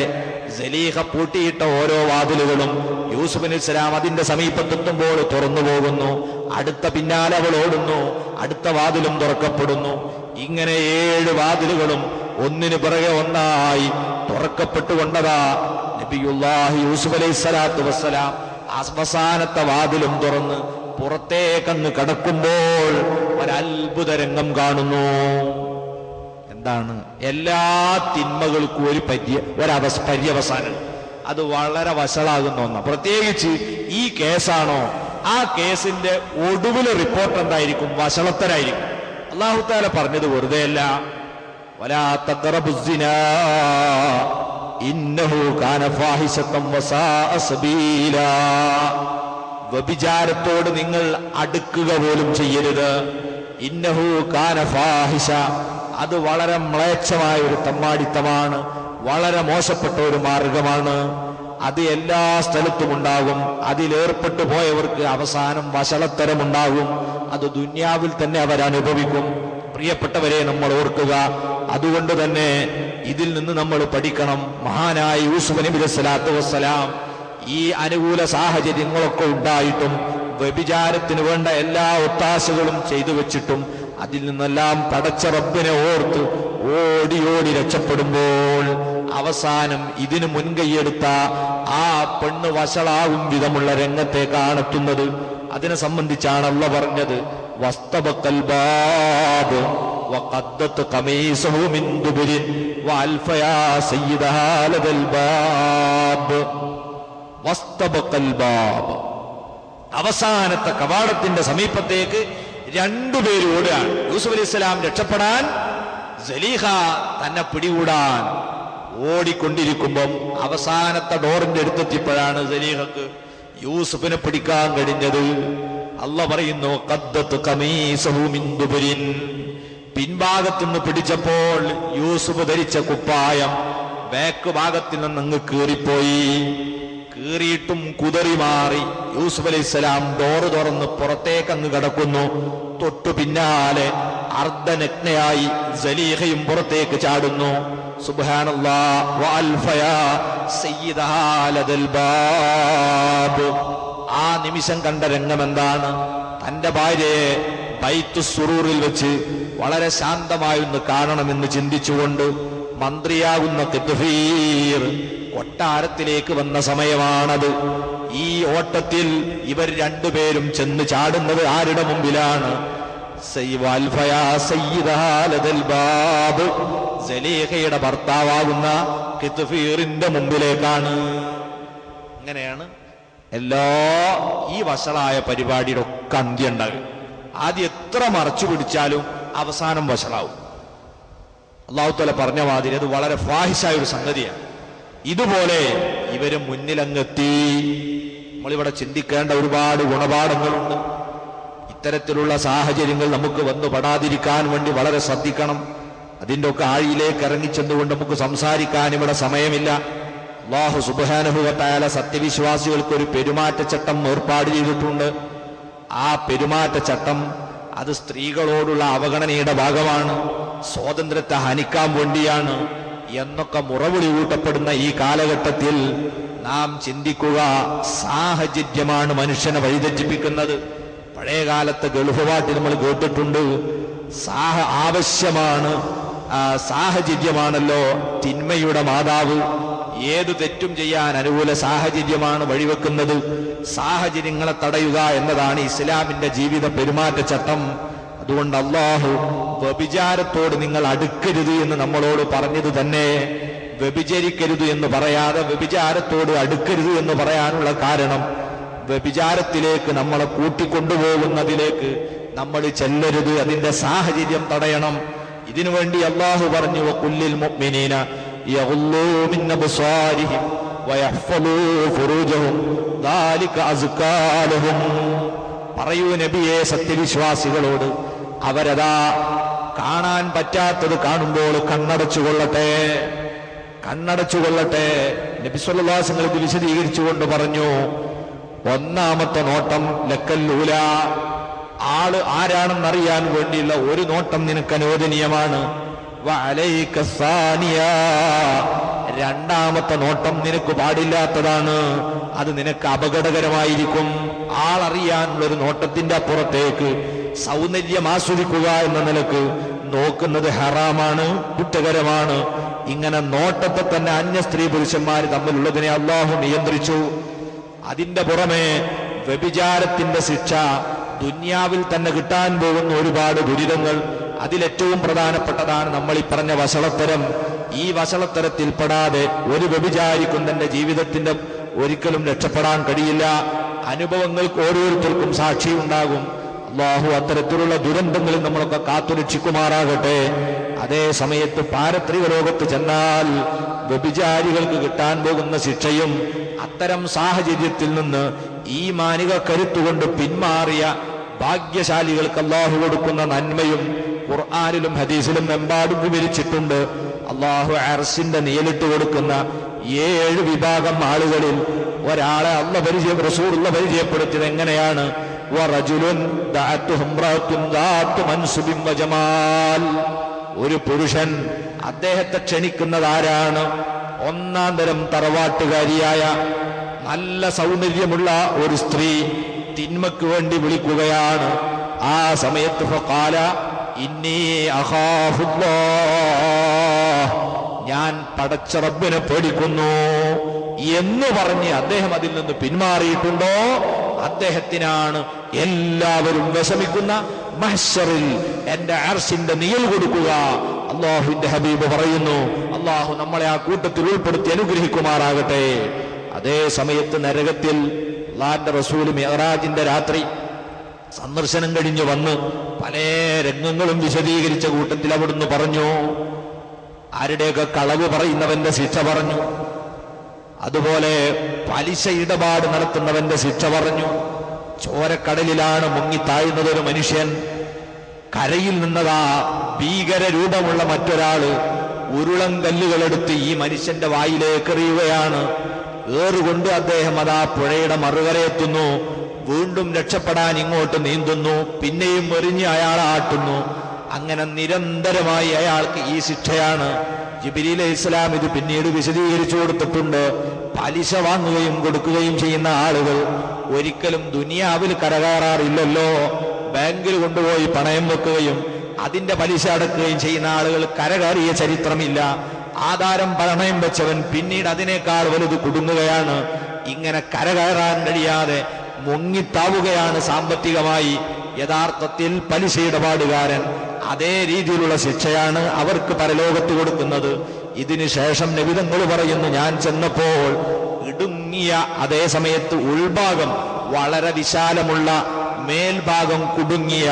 സലീഹ പൂട്ടിയിട്ട ഓരോ വാതിലുകളും യൂസുഫ് അലൈഹിസ്സലാം അതിന്റെ സമീപത്തെത്തുമ്പോൾ തുറന്നു പോകുന്നു. അടുത്ത പിന്നാലെ അവൾ ഓടുന്നു, അടുത്ത വാതിലും തുറക്കപ്പെടുന്നു. ഇങ്ങനെ 7 വാതിലുകളും ഒന്നിനു പിറകെ ഒന്നായി തുറക്കപ്പെട്ടുകൊണ്ടതാ നബിയുല്ലാഹി യൂസുഫ് അലൈഹിസ്സലാത്തു വസ്സലാം അവസാനത്തെ വാതിലും തുറന്ന് പുറത്തേക്കങ്ങ് കടക്കുമ്പോൾ ഒരത്ഭുത രംഗം കാണുന്നു. എന്താണ്? എല്ലാ തിന്മകൾക്കും ഒരു പര്യവസാനം. അത് വളരെ വഷളാകുന്ന ഒന്നാണ്. പ്രത്യേകിച്ച് ഈ കേസാണോ, ആ കേസിന്റെ ഒടുവിലെ റിപ്പോർട്ട് എന്തായിരിക്കും? വഷളത്തരായിരിക്കും. അല്ലാഹു തആല പറഞ്ഞത് വെറുതെയല്ല, വലാ തഖറബുസ്സിനാ ഇന്നഹു കാന ഫാഹിശതൻ വസാഅ സബീലാ. വ്യഭിചാരത്തോട് നിങ്ങൾ അടുക്കുക പോലും ചെയ്യരുത്. ഇന്നഹു കാന ഫാഹിശ, അത് വളരെ മ്ലേച്ഛമായ ഒരു തമ്മാടിത്തമാണ്, വളരെ മോശപ്പെട്ട ഒരു മാർഗമാണ്. അത് എല്ലാ സ്ഥലത്തും ഉണ്ടാകും. അതിലേർപ്പെട്ടു പോയവർക്ക് അവസാനം വഷളത്തരമുണ്ടാകും. അത് ദുന്യാവിൽ തന്നെ അവരനുഭവിക്കും. പ്രിയപ്പെട്ടവരെ, നമ്മൾ ഓർക്കുക, അതുകൊണ്ട് തന്നെ ഇതിൽ നിന്ന് നമ്മൾ പഠിക്കണം. മഹാനായ യൂസുഫ് നബി സ്വല്ലല്ലാഹു അലൈഹി വസല്ലം ഈ അനുകൂല സാഹചര്യങ്ങളൊക്കെ ഉണ്ടായിട്ടും വ്യഭിചാരത്തിന് വേണ്ട എല്ലാ ഒത്താശകളും ചെയ്തു വെച്ചിട്ടും അതിൽ നിന്നെല്ലാം പടച്ച റബ്ബിനെ ഓർത്ത് ഓടി ഓടി രക്ഷപ്പെടുമ്പോൾ അവസാനം ഇതിന് മുൻകൈയെടുത്ത ആ പെണ്ണ് വഷളാവും വിധമുള്ള രംഗത്തെ കാണുന്നത്. അതിനെ സംബന്ധിച്ചാണ് അല്ലാഹു പറഞ്ഞത്, വസ്തബഖൽ ബാബ് വഖദ്ദത് ഖമീസഹു മിൻ ദുബുരിൻ വഅൽഫയാ സയ്യിദഹാ ലദൽ ബാബ്. വസ്തബഖൽ ബാബ്, അവസാനത്തെ കവാടത്തിന്റെ സമീപത്തേക്ക് രണ്ടുപേരും ഓടുകയാണ്. യൂസുഫ് അലൈഹിസ്സലാം രക്ഷപ്പെടാൻ, സലീഹ തന്നെ പിടികൂടാൻ ഓടിക്കൊണ്ടിരിക്കുമ്പം അവസാനത്തെ ഡോറിന്റെ അടുത്തെത്തിയപ്പോഴാണ് സലീഹക്ക് യൂസുഫിനെ പിടിക്കാൻ കഴിഞ്ഞത്. അല്ലാഹു പറയുന്നു, ഖദ്ദത് ഖമീസഹു മിൻ ദുബുരിൻ, പിൻഭാഗത്തുനിന്ന് പിടിച്ചപ്പോൾ യൂസുഫ് ധരിച്ച കുപ്പായം ബാക്ക് ഭാഗത്തിൽ നിന്ന് അങ്ങ് കീറിപ്പോയി. കീറിയിട്ടും കുതറി മാറി. യൂസുഫ് അലൈഹിസ്സലാം ഡോറ് തുറന്ന് പുറത്തേക്ക് അങ്ങ് കടക്കുന്നു. തൊട്ടു പിന്നാലെ അർദ്ധനഗ്നയായി സലീഹയും പുറത്തേക്ക് ചാടുന്നു. സുബ്ഹാനല്ലാഹ്, വഅൽഫയാ സയ്യിദഹാ ലദൽ ബാബ്. ആ നിമിഷം കണ്ട രംഗം എന്താണ്? തന്റെ ഭാര്യയെ ബൈത്തു സുറൂറിൽ വെച്ച് വളരെ ശാന്തമായൊന്ന് കാണണമെന്ന് ചിന്തിച്ചുകൊണ്ട് മന്ത്രിയാകുന്ന ഖിത്ഫീർ കൊട്ടാരത്തിലേക്ക് വന്ന സമയമാണത്. ഈ ഓട്ടത്തിൽ ഇവർ രണ്ടുപേരും ചെന്ന് ചാടുന്നത് ആരുടെ മുമ്പിലാണ്? സലീഹയുടെ ഭർത്താവാകുന്ന ഖിത്ഫീറിന്റെ മുമ്പിലേക്കാണ്. അങ്ങനെയാണ് എല്ലാ ഈ വഷളായ പരിപാടിയുടെ ഒക്കെ അന്ത്യം ഉണ്ടാകും. ആദ്യം എത്ര മറച്ചു പിടിച്ചാലും അവസാനം വഷളാവും. അല്ലാഹു തആല പറഞ്ഞ മാതിരി അത് വളരെ ഫാഹിഷായ ഒരു സംഗതിയാണ്. ഇതുപോലെ ഇവര് മുന്നിലങ്ങെത്തി. നമ്മളിവിടെ ചിന്തിക്കേണ്ട ഒരുപാട് ഗുണപാഠങ്ങളുണ്ട്. ഇത്തരത്തിലുള്ള സാഹചര്യങ്ങൾ നമുക്ക് വന്നു പെടാതിരിക്കാൻ വേണ്ടി വളരെ ശ്രദ്ധിക്കണം. അതിൻ്റെ ഒക്കെ ആഴിയിലേക്ക് ഇറങ്ങിച്ചെന്നുകൊണ്ട് നമുക്ക് സംസാരിക്കാൻ ഇവിടെ സമയമില്ല. അല്ലാഹു സുബ്ഹാനഹു വ തആല സത്യവിശ്വാസികൾക്ക് ഒരു പെരുമാറ്റച്ചട്ടം ഏർപ്പാട് ചെയ്തിട്ടുണ്ട്. ആ പെരുമാറ്റച്ചട്ടം അത് സ്ത്രീകളോടുള്ള അവഗണനയുടെ ഭാഗമാണ്, സ്വാതന്ത്ര്യത്തെ ഹനിക്കാൻ വേണ്ടിയാണ് എന്നൊക്കെ മുറവിളി കൂട്ടപ്പെടുന്ന ഈ കാലഘട്ടത്തിൽ നാം ചിന്തിക്കുക, സാഹചര്യമാണ് മനുഷ്യനെ വഴിതെറ്റിപ്പിക്കുന്നത്. പഴയ കാലത്തെ ഗൾഫ് പാട്ട് നമ്മൾ കേട്ടിട്ടുണ്ട്. ആവശ്യമാണ്, സാഹചര്യമാണല്ലോ തിന്മയുടെ മാതാവ്. ഏതു തെറ്റും ചെയ്യാൻ അനുകൂല സാഹചര്യമാണ് വഴിവെക്കുന്നത്. സാഹചര്യങ്ങളെ തടയുക എന്നതാണ് ഇസ്ലാമിന്റെ ജീവിത പെരുമാറ്റച്ചട്ടം. അതുകൊണ്ട് അല്ലാഹു വ്യഭിചാരത്തോട് നിങ്ങൾ അടുക്കരുത് എന്ന് നമ്മളോട് പറഞ്ഞത് തന്നെ വ്യഭിചരിക്കരുത് എന്ന് പറയാതെ വ്യഭിചാരത്തോട് അടുക്കരുത് എന്ന് പറയാനുള്ള കാരണം, വ്യഭിചാരത്തിലേക്ക് നമ്മളെ കൂട്ടിക്കൊണ്ടുപോകുന്നതിലേക്ക് നമ്മൾ ചെല്ലരുത്. അതിന്റെ സാഹചര്യം തടയണം. ഇതിനുവേണ്ടി അല്ലാഹു പറഞ്ഞു, വഖുല്ലിൽ മുഅ്മിനീന യഗ്ളൂ മിൻ അബ്സാരിഹിം വയഹ്ഫളൂ ഫുറൂജഹും ദാലിക അസ്കാ ലഹും. പറയൂ നബിയെ സത്യവിശ്വാസികളോട്, അവരതാ കാണാൻ പറ്റാത്തത് കാണുമ്പോൾ കണ്ണടച്ചുകൊള്ളട്ടെ, കണ്ണടച്ചുകൊള്ളട്ടെ. നബി സല്ലല്ലാഹു അലൈഹി വസല്ലം ഇത് വിശദീകരിച്ചുകൊണ്ട് പറഞ്ഞു, ഒന്നാമത്തെ നോട്ടം ലക്കല്ലൂല, ആള് ആരാണെന്നറിയാൻ വേണ്ടിയുള്ള ഒരു നോട്ടം നിനക്ക് അനുവദനീയമാണ്. വഅലൈക സാനിയ, രണ്ടാമത്തെ നോട്ടം നിനക്ക് പാടില്ലാത്തതാണ്, അത് നിനക്ക് അപകടകരമായിരിക്കും. ആളറിയാനുള്ളൊരു നോട്ടത്തിന്റെ അപ്പുറത്തേക്ക് സൗന്ദര്യം ആസ്വദിക്കുക എന്ന നിലക്ക് നോക്കുന്നത് ഹറാമാണ്, കുറ്റകരമാണ്. ഇങ്ങനെ നോട്ടത്തെ തന്നെ അന്യ സ്ത്രീ പുരുഷന്മാർ തമ്മിലുള്ളതിനെ അല്ലാഹു നിയന്ത്രിച്ചു. അതിന്റെ പുറമെ വ്യഭിചാരത്തിന്റെ ശിക്ഷ ദുന്യാവിൽ തന്നെ കിട്ടാൻ പോകുന്ന ഒരുപാട് ദുരിതങ്ങൾ, അതിലേറ്റവും പ്രധാനപ്പെട്ടതാണ് നമ്മൾ ഈ പറഞ്ഞ വഷളത്തരം. ഈ വഷളത്തരത്തിൽ പെടാതെ ഒരു വ്യഭിചാരിക്കും തന്റെ ജീവിതത്തിന്റെ ഒരിക്കലും രക്ഷപ്പെടാൻ കഴിയില്ല. അനുഭവങ്ങൾക്ക് ഓരോരുത്തർക്കും സാക്ഷിയുണ്ടാകും. അല്ലാഹു അത്തരത്തിലുള്ള ദുരന്തങ്ങളിൽ നമ്മളൊക്കെ കാത്തുരക്ഷിക്കുമാറാകട്ടെ. അതേ സമയത്ത് പാരത്രിക ലോകത്ത് ചെന്നാൽ വ്യഭിചാരികൾക്ക് കിട്ടാൻ പോകുന്ന ശിക്ഷയും അത്തരം സാഹചര്യത്തിൽ നിന്ന് ഈ മാനിക കരുത്തുകൊണ്ട് പിന്മാറിയ ഭാഗ്യശാലികൾക്ക് അല്ലാഹു കൊടുക്കുന്ന നന്മയും ഖുർആനിലും ഹദീസിലും എമ്പാടും വിവരിച്ചിട്ടുണ്ട്. അല്ലാഹു അർശിന്റെ നിഴലിട്ട് കൊടുക്കുന്ന 7 വിഭാഗം ആളുകളിൽ ഒരാളെ റസൂലുള്ളാഹി പരിചയപ്പെടുത്തിയത് എങ്ങനെയാണ്? വറജുലുൻ ദഅത്തുഹു ഇംറഅത്തുൻ ദാത്തു മൻസുബിൻ വജമാൽ, ഒരു പുരുഷൻ അദ്ദേഹത്തെ ക്ഷണിക്കുന്നതാരാണ്? ഒന്നാം തരം തറവാട്ടുകാരിയായ നല്ല സൗന്ദര്യമുള്ള ഒരു സ്ത്രീ തിന്മയ്ക്ക് വേണ്ടി വിളിക്കുകയാണ്. ആ സമയത്ത് ഫഖാല ഇന്നി അഖാഫുല്ലാഹ്, ഞാൻ പടച്ച റബ്ബിനെ പേടിക്കുന്നു എന്ന് പറഞ്ഞ് അദ്ദേഹം അതിൽ നിന്ന് പിന്മാറിയിട്ടുണ്ടോ അദ്ദേഹത്തിനാണ് എല്ലാവരും വിഷമിക്കുന്ന മഹ്ശറിൽ എന്റെ അർശിന്റെ നിഴൽ കൊടുക്കുക. അല്ലാഹുവിന്റെ ഹബീബ് പറയുന്നു, അല്ലാഹു നമ്മളെ ആ കൂട്ടത്തിൽ ഉൾപ്പെടുത്തി അനുഗ്രഹിക്കുമാറാകട്ടെ. അതേ സമയത്ത് നരകത്തിൽ അല്ലാഹുവിന്റെ റസൂൽ മിഅ്റാജിന്റെ രാത്രി സന്ദർശനം കഴിഞ്ഞു വന്ന് പല രംഗങ്ങളും വിശദീകരിച്ച കൂട്ടത്തിൽ അവിടുന്ന് പറഞ്ഞു, ആരുടെയൊക്കെ കളവ് പറയുന്നവന്റെ ശിക്ഷ പറഞ്ഞു, അതുപോലെ പലിശ ഇടപാട് നടത്തുന്നവന്റെ ശിക്ഷ പറഞ്ഞു. ചോരക്കടലിലാണ് മുങ്ങിത്താഴുന്നതൊരു മനുഷ്യൻ, കരയിൽ നിന്നതാ ഭീകര രൂപമുള്ള മറ്റൊരാള് ഉരുളം കല്ലുകളെടുത്ത് ഈ മനുഷ്യന്റെ വായിലേക്ക് എറിയുകയാണ്. ഏറുകൊണ്ട് അദ്ദേഹം അതാ പുഴയുടെ മറുകരയെത്തുന്നു. വീണ്ടും രക്ഷപ്പെടാൻ ഇങ്ങോട്ട് നീന്തുന്നു, പിന്നെയും എറിഞ്ഞ് അയാൾ ആട്ടുന്നു. അങ്ങനെ നിരന്തരമായി അയാൾക്ക് ഈ ശിക്ഷയാണ്. ജിബ്രീൽ അലൈഹിസ്സലാം ഇത് പിന്നീട് വിശദീകരിച്ചു കൊടുത്തിട്ടുണ്ട്. പലിശ വാങ്ങുകയും കൊടുക്കുകയും ചെയ്യുന്ന ആളുകൾ ഒരിക്കലും ദുനിയാവിൽ കരകയറാറില്ലല്ലോ. ബാങ്കിൽ കൊണ്ടുപോയി പണയം വെക്കുകയും അതിന്റെ പലിശ അടക്കുകയും ചെയ്യുന്ന ആളുകൾ കരകയറിയ ചരിത്രമില്ല. ആധാരം പണയം വെച്ചവൻ പിന്നീട് അതിനേക്കാൾ വലുത് കുടുങ്ങുകയാണ്. ഇങ്ങനെ കരകയറാൻ കഴിയാതെ മുങ്ങിത്താവുകയാണ് സാമ്പത്തികമായി. യഥാർത്ഥത്തിൽ പലിശ ഇടപാടുകാരൻ അതേ രീതിയിലുള്ള ശിക്ഷയാണ് അവർക്ക് പരലോകത്ത് കൊടുക്കുന്നത്. ഇതിനു ശേഷം നബി തങ്ങൾ പറയുന്നു, ഞാൻ ചെന്നപ്പോൾ ഇടുങ്ങിയ അതേ സമയത്ത് ഉൾഭാഗം വളരെ വിശാലമുള്ള മേൽഭാഗം കുടുങ്ങിയ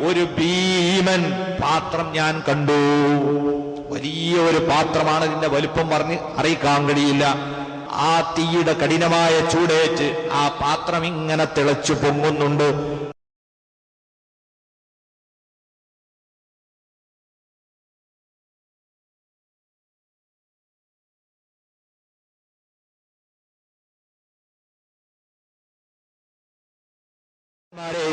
ഒരു ഭീമൻ പാത്രം ഞാൻ കണ്ടു. വലിയ ഒരു പാത്രമാണ്, ഇതിന്റെ വലുപ്പം പറഞ്ഞ് അറിയിക്കാൻ കഴിയില്ല. ആ തീയുടെ കഠിനമായ ചൂടേറ്റ് ആ പാത്രം ഇങ്ങനെ തിളച്ചു പൊങ്ങുന്നുണ്ട്.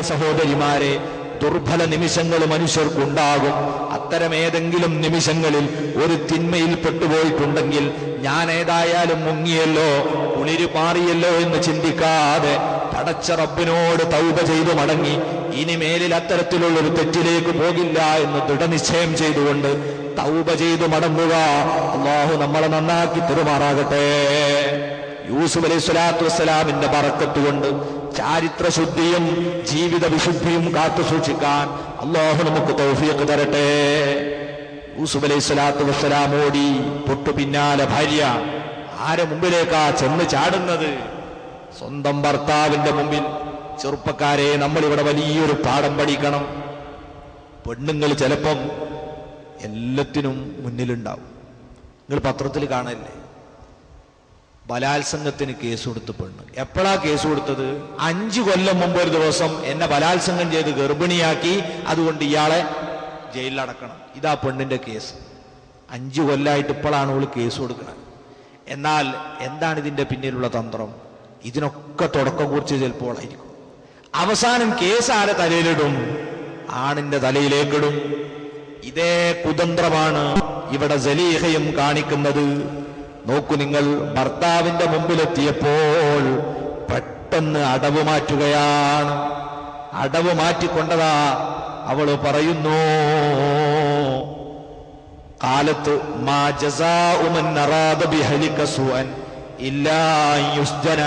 സഹോദരിമാരെ, ദുർബല നിമിഷങ്ങൾ മനുഷ്യർക്കുണ്ടാകും. അത്തരം ഏതെങ്കിലും നിമിഷങ്ങളിൽ ഒരു തിന്മയിൽ പെട്ടുപോയിട്ടുണ്ടെങ്കിൽ ഞാൻ ഏതായാലും മുങ്ങിയല്ലോ, കുളിര് മാറിയല്ലോ എന്ന് ചിന്തിക്കാതെ പടച്ച റബ്ബിനോട് തൗബ ചെയ്തു മടങ്ങി ഇനിമേലിൽ അത്തരത്തിലുള്ളൊരു തെറ്റിലേക്ക് പോകില്ല എന്ന് ദൃഢനിശ്ചയം ചെയ്തുകൊണ്ട് തൗബ ചെയ്തു മടങ്ങുക. അല്ലാഹു നമ്മളെ നന്നാക്കി തെരുമാറാകട്ടെ. യൂസുഫ് അലൈഹി സ്വലാത്തു വസ്സലാമിന്റെ ബറക്കത്ത് കൊണ്ട് ചാരിത്ര ശുദ്ധിയും ജീവിത വിശുദ്ധിയും കാത്തു സൂക്ഷിക്കാൻ അല്ലാഹു നമുക്ക് തൗഫീഖ് തരട്ടെ. യൂസുഫ് അലൈഹി സ്വലാത്തു വസ്സലാം ഓടി തൊട്ടു പിന്നാലെ ഭാര്യ. ആരെ മുമ്പിലേക്കാ ചെന്ന് ചാടുന്നത്? സ്വന്തം ഭർത്താവിന്റെ മുമ്പിൽ. ചെറുപ്പക്കാരെ, നമ്മളിവിടെ വലിയൊരു പാഠം പഠിക്കണം. പെണ്ണുങ്ങൾ ചിലപ്പം എല്ലാത്തിനും മുന്നിലുണ്ടാവും. നിങ്ങൾ പത്രത്തിൽ കാണല്ലേ, ബലാത്സംഗത്തിന് കേസ് കൊടുത്ത പെണ്ണ്. എപ്പോഴാ കേസ് കൊടുത്തത്? 5 കൊല്ലം മുമ്പ് ഒരു ദിവസം എന്നെ ബലാത്സംഗം ചെയ്ത് ഗർഭിണിയാക്കി, അതുകൊണ്ട് ഇയാളെ ജയിലിലടക്കണം. ഇതാ പെണ്ണിന്റെ കേസ്. 5 കൊല്ലമായിട്ട് ഇപ്പോഴാണ് അവള് കേസ് കൊടുക്കുന്നത്. എന്നാൽ എന്താണ് ഇതിന്റെ പിന്നിലുള്ള തന്ത്രം? ഇതിനൊക്കെ തുടക്കം കുറിച്ച് ചിലപ്പോൾ ആയിരിക്കും. അവസാനം കേസ് ആരെ തലയിലിടും? ആണിന്റെ തലയിലേക്കിടും. ഇതേ കുതന്ത്രമാണ് ഇവിടെ സലീഹയും കാണിക്കുന്നത്. നോക്കൂ നിങ്ങൾ, ഭർത്താവിന്റെ മുമ്പിലെത്തിയപ്പോൾ പെട്ടെന്ന് അടവ് മാറ്റുകയാണ്. അടവ് മാറ്റിക്കൊണ്ടതാ അവള് പറയുന്നു, കാലത്ത് മാ ജസാഉ മൻ അറാദ ബിഹലിക സൂഅൻ ഇല്ലാ യുസ്ജന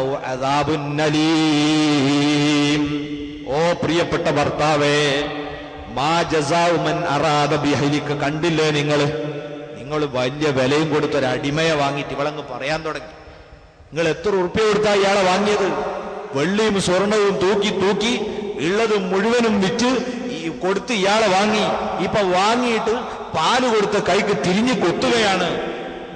ഔ അദാബുൻ അലീം. ഓ പ്രിയപ്പെട്ട ഭർത്താവേ, മാ ജസാഉ മൻ അറാദ ബിഹലിക, കണ്ടില്ലേ നിങ്ങൾ വലിയ വിലയും കൊടുത്തൊരു അടിമയെ വാങ്ങിയിട്ട് ഇവളങ്ങ് പറയാൻ തുടങ്ങി. നിങ്ങൾ എത്ര ഉറുപ്പ്യ കൊടുത്താ ഇയാളെ വാങ്ങിയത്? വെള്ളിയും സ്വർണവും തൂക്കി തൂക്കി ഉള്ളതും മുഴുവനും വിറ്റ് കൊടുത്ത് ഇയാളെ വാങ്ങി. ഇപ്പൊ വാങ്ങിയിട്ട് പാല് കൊടുത്ത കൈക്ക് തിരിഞ്ഞു കൊത്തുകയാണ്.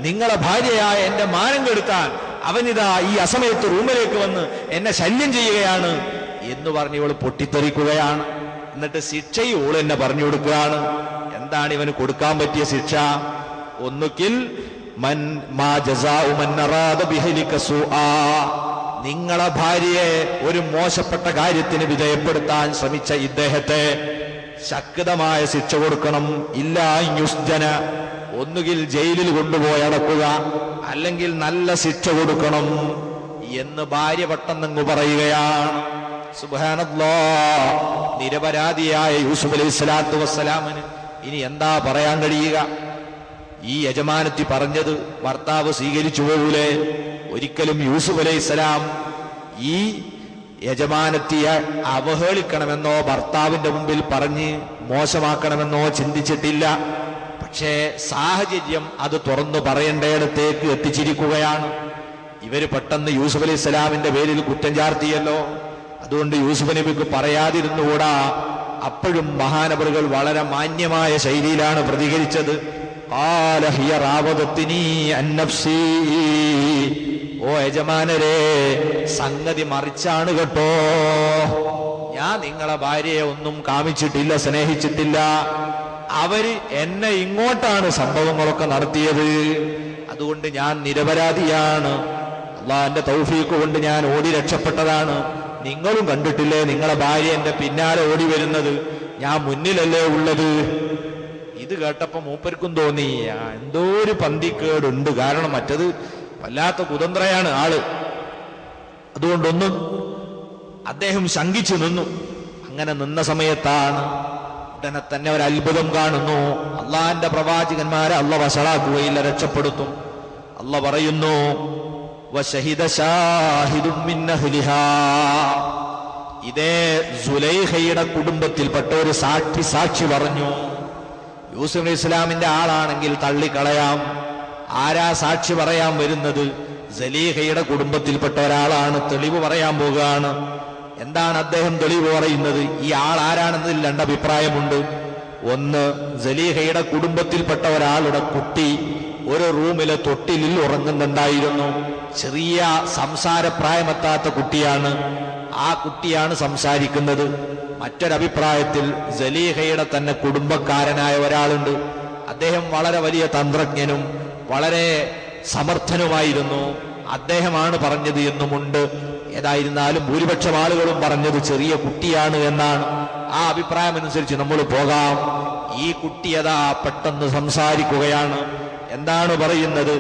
നിങ്ങളെ ഭാര്യയായ എന്റെ മാനം കെടുത്താൻ അവനിതാ ഈ അസമയത്ത് റൂമിലേക്ക് വന്ന് എന്നെ ശല്യം ചെയ്യുകയാണ് എന്ന് പറഞ്ഞ് ഇവള് പൊട്ടിത്തെറിക്കുകയാണ്. എന്നിട്ട് ശിക്ഷയും ഓള് എന്നെ പറഞ്ഞു കൊടുക്കുകയാണ്. എന്താണ് ഇവന് കൊടുക്കാൻ പറ്റിയ ശിക്ഷ? ഒന്നുകിൽ നിങ്ങളെ ഭാര്യയെ ഒരു മോശപ്പെട്ട കാര്യത്തിന് വിധേയപ്പെടുത്താൻ ശ്രമിച്ച ഇദ്ദേഹത്തെ ശക്തമായ ശിക്ഷ കൊടുക്കണം. ഇല്ലാ യുസ്ജന, ഒന്നുകിൽ ജയിലിൽ കൊണ്ടുപോയി അടക്കുക, അല്ലെങ്കിൽ നല്ല ശിക്ഷ കൊടുക്കണം എന്ന് ഭാര്യ പെട്ടെന്നങ്ങ് പറയുകയാണ്. സുബ്ഹാനല്ലാഹ്, നിരപരാധിയായ യൂസുഫ് അലൈഹി സ്വലാത്തു വസ്സലാമിന് ഇനി എന്താ പറയാൻ കഴിയുക? ഈ യജമാനത്തി പറഞ്ഞത് ഭർത്താവ് സ്വീകരിച്ചു പോകൂലേ? ഒരിക്കലും യൂസുഫ് അലൈഹിസ്സലാം ഈ യജമാനത്തിയെ അവഹേളിക്കണമെന്നോ ഭർത്താവിന്റെ മുമ്പിൽ പറഞ്ഞ് മോശമാക്കണമെന്നോ ചിന്തിച്ചിട്ടില്ല. പക്ഷേ സാഹചര്യം അത് തുറന്നു പറയേണ്ടയിടത്തേക്ക് എത്തിച്ചിരിക്കുകയാണ്. ഇവര് പെട്ടെന്ന് യൂസുഫ് അലൈഹിസ്സലാമിന്റെ പേരിൽ കുറ്റം ചാർത്തിയല്ലോ. അതുകൊണ്ട് യൂസുഫ് നബിക്ക് പറയാതിരുന്നുകൂടാ. അപ്പോഴും മഹാനവറുകൾ വളരെ മാന്യമായ ശൈലിയിലാണ് പ്രതികരിച്ചത്. ഖാല ഹിയ റാവദത്നി അൻ നഫ്സി, ഓ യജമാനരെ, സംഗതി മറിച്ചാണ് കേട്ടോ. ഞാൻ നിങ്ങളെ ഭാര്യയെ ഒന്നും കാമിച്ചിട്ടില്ല, സ്നേഹിച്ചിട്ടില്ല. അവര് എന്നെ ഇങ്ങോട്ടാണ് സംഭവങ്ങളൊക്കെ നടത്തിയത്. അതുകൊണ്ട് ഞാൻ നിരപരാധിയാണ്. അള്ളാന്റെ തൗഫീഖ് കൊണ്ട് ഞാൻ ഓടി രക്ഷപ്പെട്ടതാണ്. നിങ്ങളും കണ്ടിട്ടില്ലേ നിങ്ങളെ ഭാര്യ എന്റെ പിന്നാലെ ഓടി വരുന്നത്? ഞാൻ മുന്നിലല്ലേ ഉള്ളത്. ഇത് കേട്ടപ്പോ മൂപ്പർക്കും തോന്നി എന്തോ ഒരു പന്തിക്കേടുണ്ട്. കാരണം മറ്റത് വല്ലാത്ത കുതന്ത്രയാണ് ആള്. അതുകൊണ്ടൊന്നും അദ്ദേഹം ശങ്കിച്ചു നിന്നു. അങ്ങനെ നിന്ന സമയത്താണ് ഉടനെ തന്നെ ഒരു അത്ഭുതം കാണുന്നു. അള്ളാന്റെ പ്രവാചകന്മാരെ അള്ള വഷളാക്കുകയില്ല, രക്ഷപ്പെടുത്തും. അള്ള പറയുന്നു, വശഹിദ ശാഹിദും മിൻ അഹ്ലിഹാ, ഇതേ സുലൈഖയുടെ കുടുംബത്തിൽപ്പെട്ട ഒരു സാക്ഷി പറഞ്ഞു. യൂസുഫ് അലൈഹി ഇസ്ലാമിന്റെ ആളാണെങ്കിൽ തള്ളിക്കളയാം. ആരാ സാക്ഷി പറയാൻ വരുന്നത്? സലീഹയുടെ കുടുംബത്തിൽപ്പെട്ട ഒരാളാണ്. തെളിവ് പറയാൻ പോകുകയാണ്. എന്താണ് അദ്ദേഹം തെളിവ് പറയുന്നത്? ഈ ആൾ ആരാണെന്നതിൽ രണ്ടഭിപ്രായമുണ്ട്. ഒന്ന്, സലീഹയുടെ കുടുംബത്തിൽപ്പെട്ട ഒരാളുടെ കുട്ടി ഒരു റൂമിലെ തൊട്ടിലിൽ ഉറങ്ങുന്നുണ്ടായിരുന്നു. ചെറിയ സംസാരപ്രായമെത്താത്ത കുട്ടിയാണ്. ആ കുട്ടിയാണ് സംസാരിക്കുന്നത്. മറ്റൊരഭിപ്രായത്തിൽ സലീഹയുടെ തന്നെ കുടുംബക്കാരനായ ഒരാളുണ്ട്. അദ്ദേഹം വളരെ വലിയ തന്ത്രജ്ഞനും വളരെ സമർത്ഥനുമായിരുന്നു. അദ്ദേഹമാണ് പറഞ്ഞത് എന്നുമുണ്ട്. ഏതായിരുന്നാലും ഭൂരിപക്ഷം ആളുകളും പറഞ്ഞത് ചെറിയ കുട്ടിയാണ് എന്നാണ്. ആ അഭിപ്രായം അനുസരിച്ച് നമ്മൾ പോകാം. ഈ കുട്ടി അതാ പെട്ടെന്ന് സംസാരിക്കുകയാണ്. എന്താണ് പറയുന്നത്?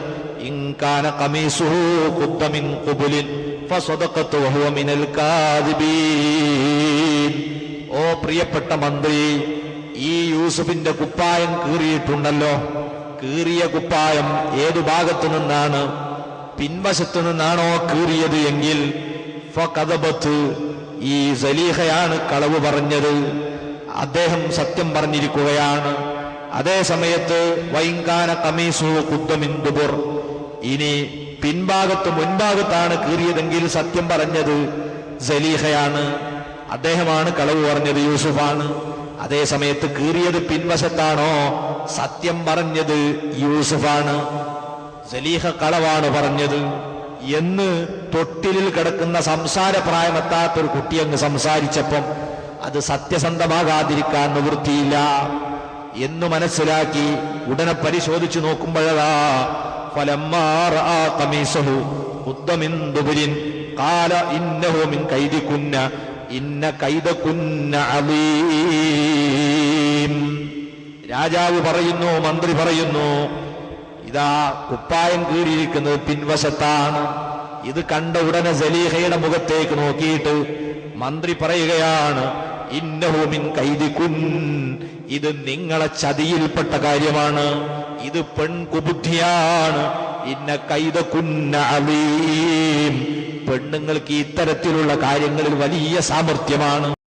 ഇൻകാന ഖമീസുഹു ഖുദ്ദ മിൻ ഖുബുലിൻ ഫസദഖതു വഹുവ മിനൽ കാദിബീൻ. ഓ പ്രിയപ്പെട്ട മന്ത്രി, ഈ യൂസുഫിന്റെ കുപ്പായം കീറിയിട്ടുണ്ടല്ലോ. കീറിയ കുപ്പായം ഏതു ഭാഗത്തു നിന്നാണ്? പിൻവശത്തു നിന്നാണോ കീറിയത് എങ്കിൽ ഫഖദബത്ത്, ഈ സലീഹയാണ് കളവ് പറഞ്ഞത്. അദ്ദേഹം സത്യം പറഞ്ഞിരിക്കുകയാണ്. അതേ സമയത്ത് വൈങ്കാന ഖമീസു ഖുദ്ദ മിൻ ദുബുർ, ഇനി പിൻഭാഗത്ത് മുൻഭാഗത്താണ് കീറിയതെങ്കിൽ സത്യം പറഞ്ഞത് സലീഹയാണ്. അദ്ദേഹമാണ് കളവ് പറഞ്ഞത് യൂസുഫാണ്. അതേ സമയത്ത് കീറിയത് പിൻവശത്താണോ? സത്യം പറഞ്ഞത് യൂസുഫാണ്. സലീഹ കളവാണ് പറഞ്ഞത് എന്ന് തൊട്ടിലിൽ കിടക്കുന്ന സംസാരപ്രായമെത്താത്തൊരു കുട്ടി അങ്ങ് സംസാരിച്ചപ്പം അത് സത്യസന്ധമാകാതിരിക്കാൻ നിവൃത്തിയില്ല എന്ന് മനസ്സിലാക്കി ഉടനെ പരിശോധിച്ചു നോക്കുമ്പോഴതാ ഫലമ്മാ റആ ഖമീസഹു ഖുദ്ദ മിൻ ദുബുരിൻ ഖാല ഇന്നഹു മിൻ കൈദികുന്ന ഇന്ന കൈദകുന്ന അളീം. രാജാവ് പറയുന്നു, മന്ത്രി പറയുന്നു, ഇതാ കുപ്പായം കീറിയിരിക്കുന്നത് പിൻവശത്താണ്. ഇത് കണ്ട ഉടനെ സലീഹയുടെ മുഖത്തേക്ക് നോക്കിയിട്ട് മന്ത്രി പറയുകയാണ്, ഇന്നഹു മിൻ കൈദികുൻ, ഇത് നിങ്ങളെ ചതിയിൽപ്പെട്ട കാര്യമാണ്. ഇത് പെൺകുബുദ്ധിയാണ്. ഇന്ന കൈദകുന്ന അളീം, പെണ്ണുങ്ങൾക്ക് ഇത്തരത്തിലുള്ള കാര്യങ്ങളിൽ വലിയ സാമർത്ഥ്യമാണ്.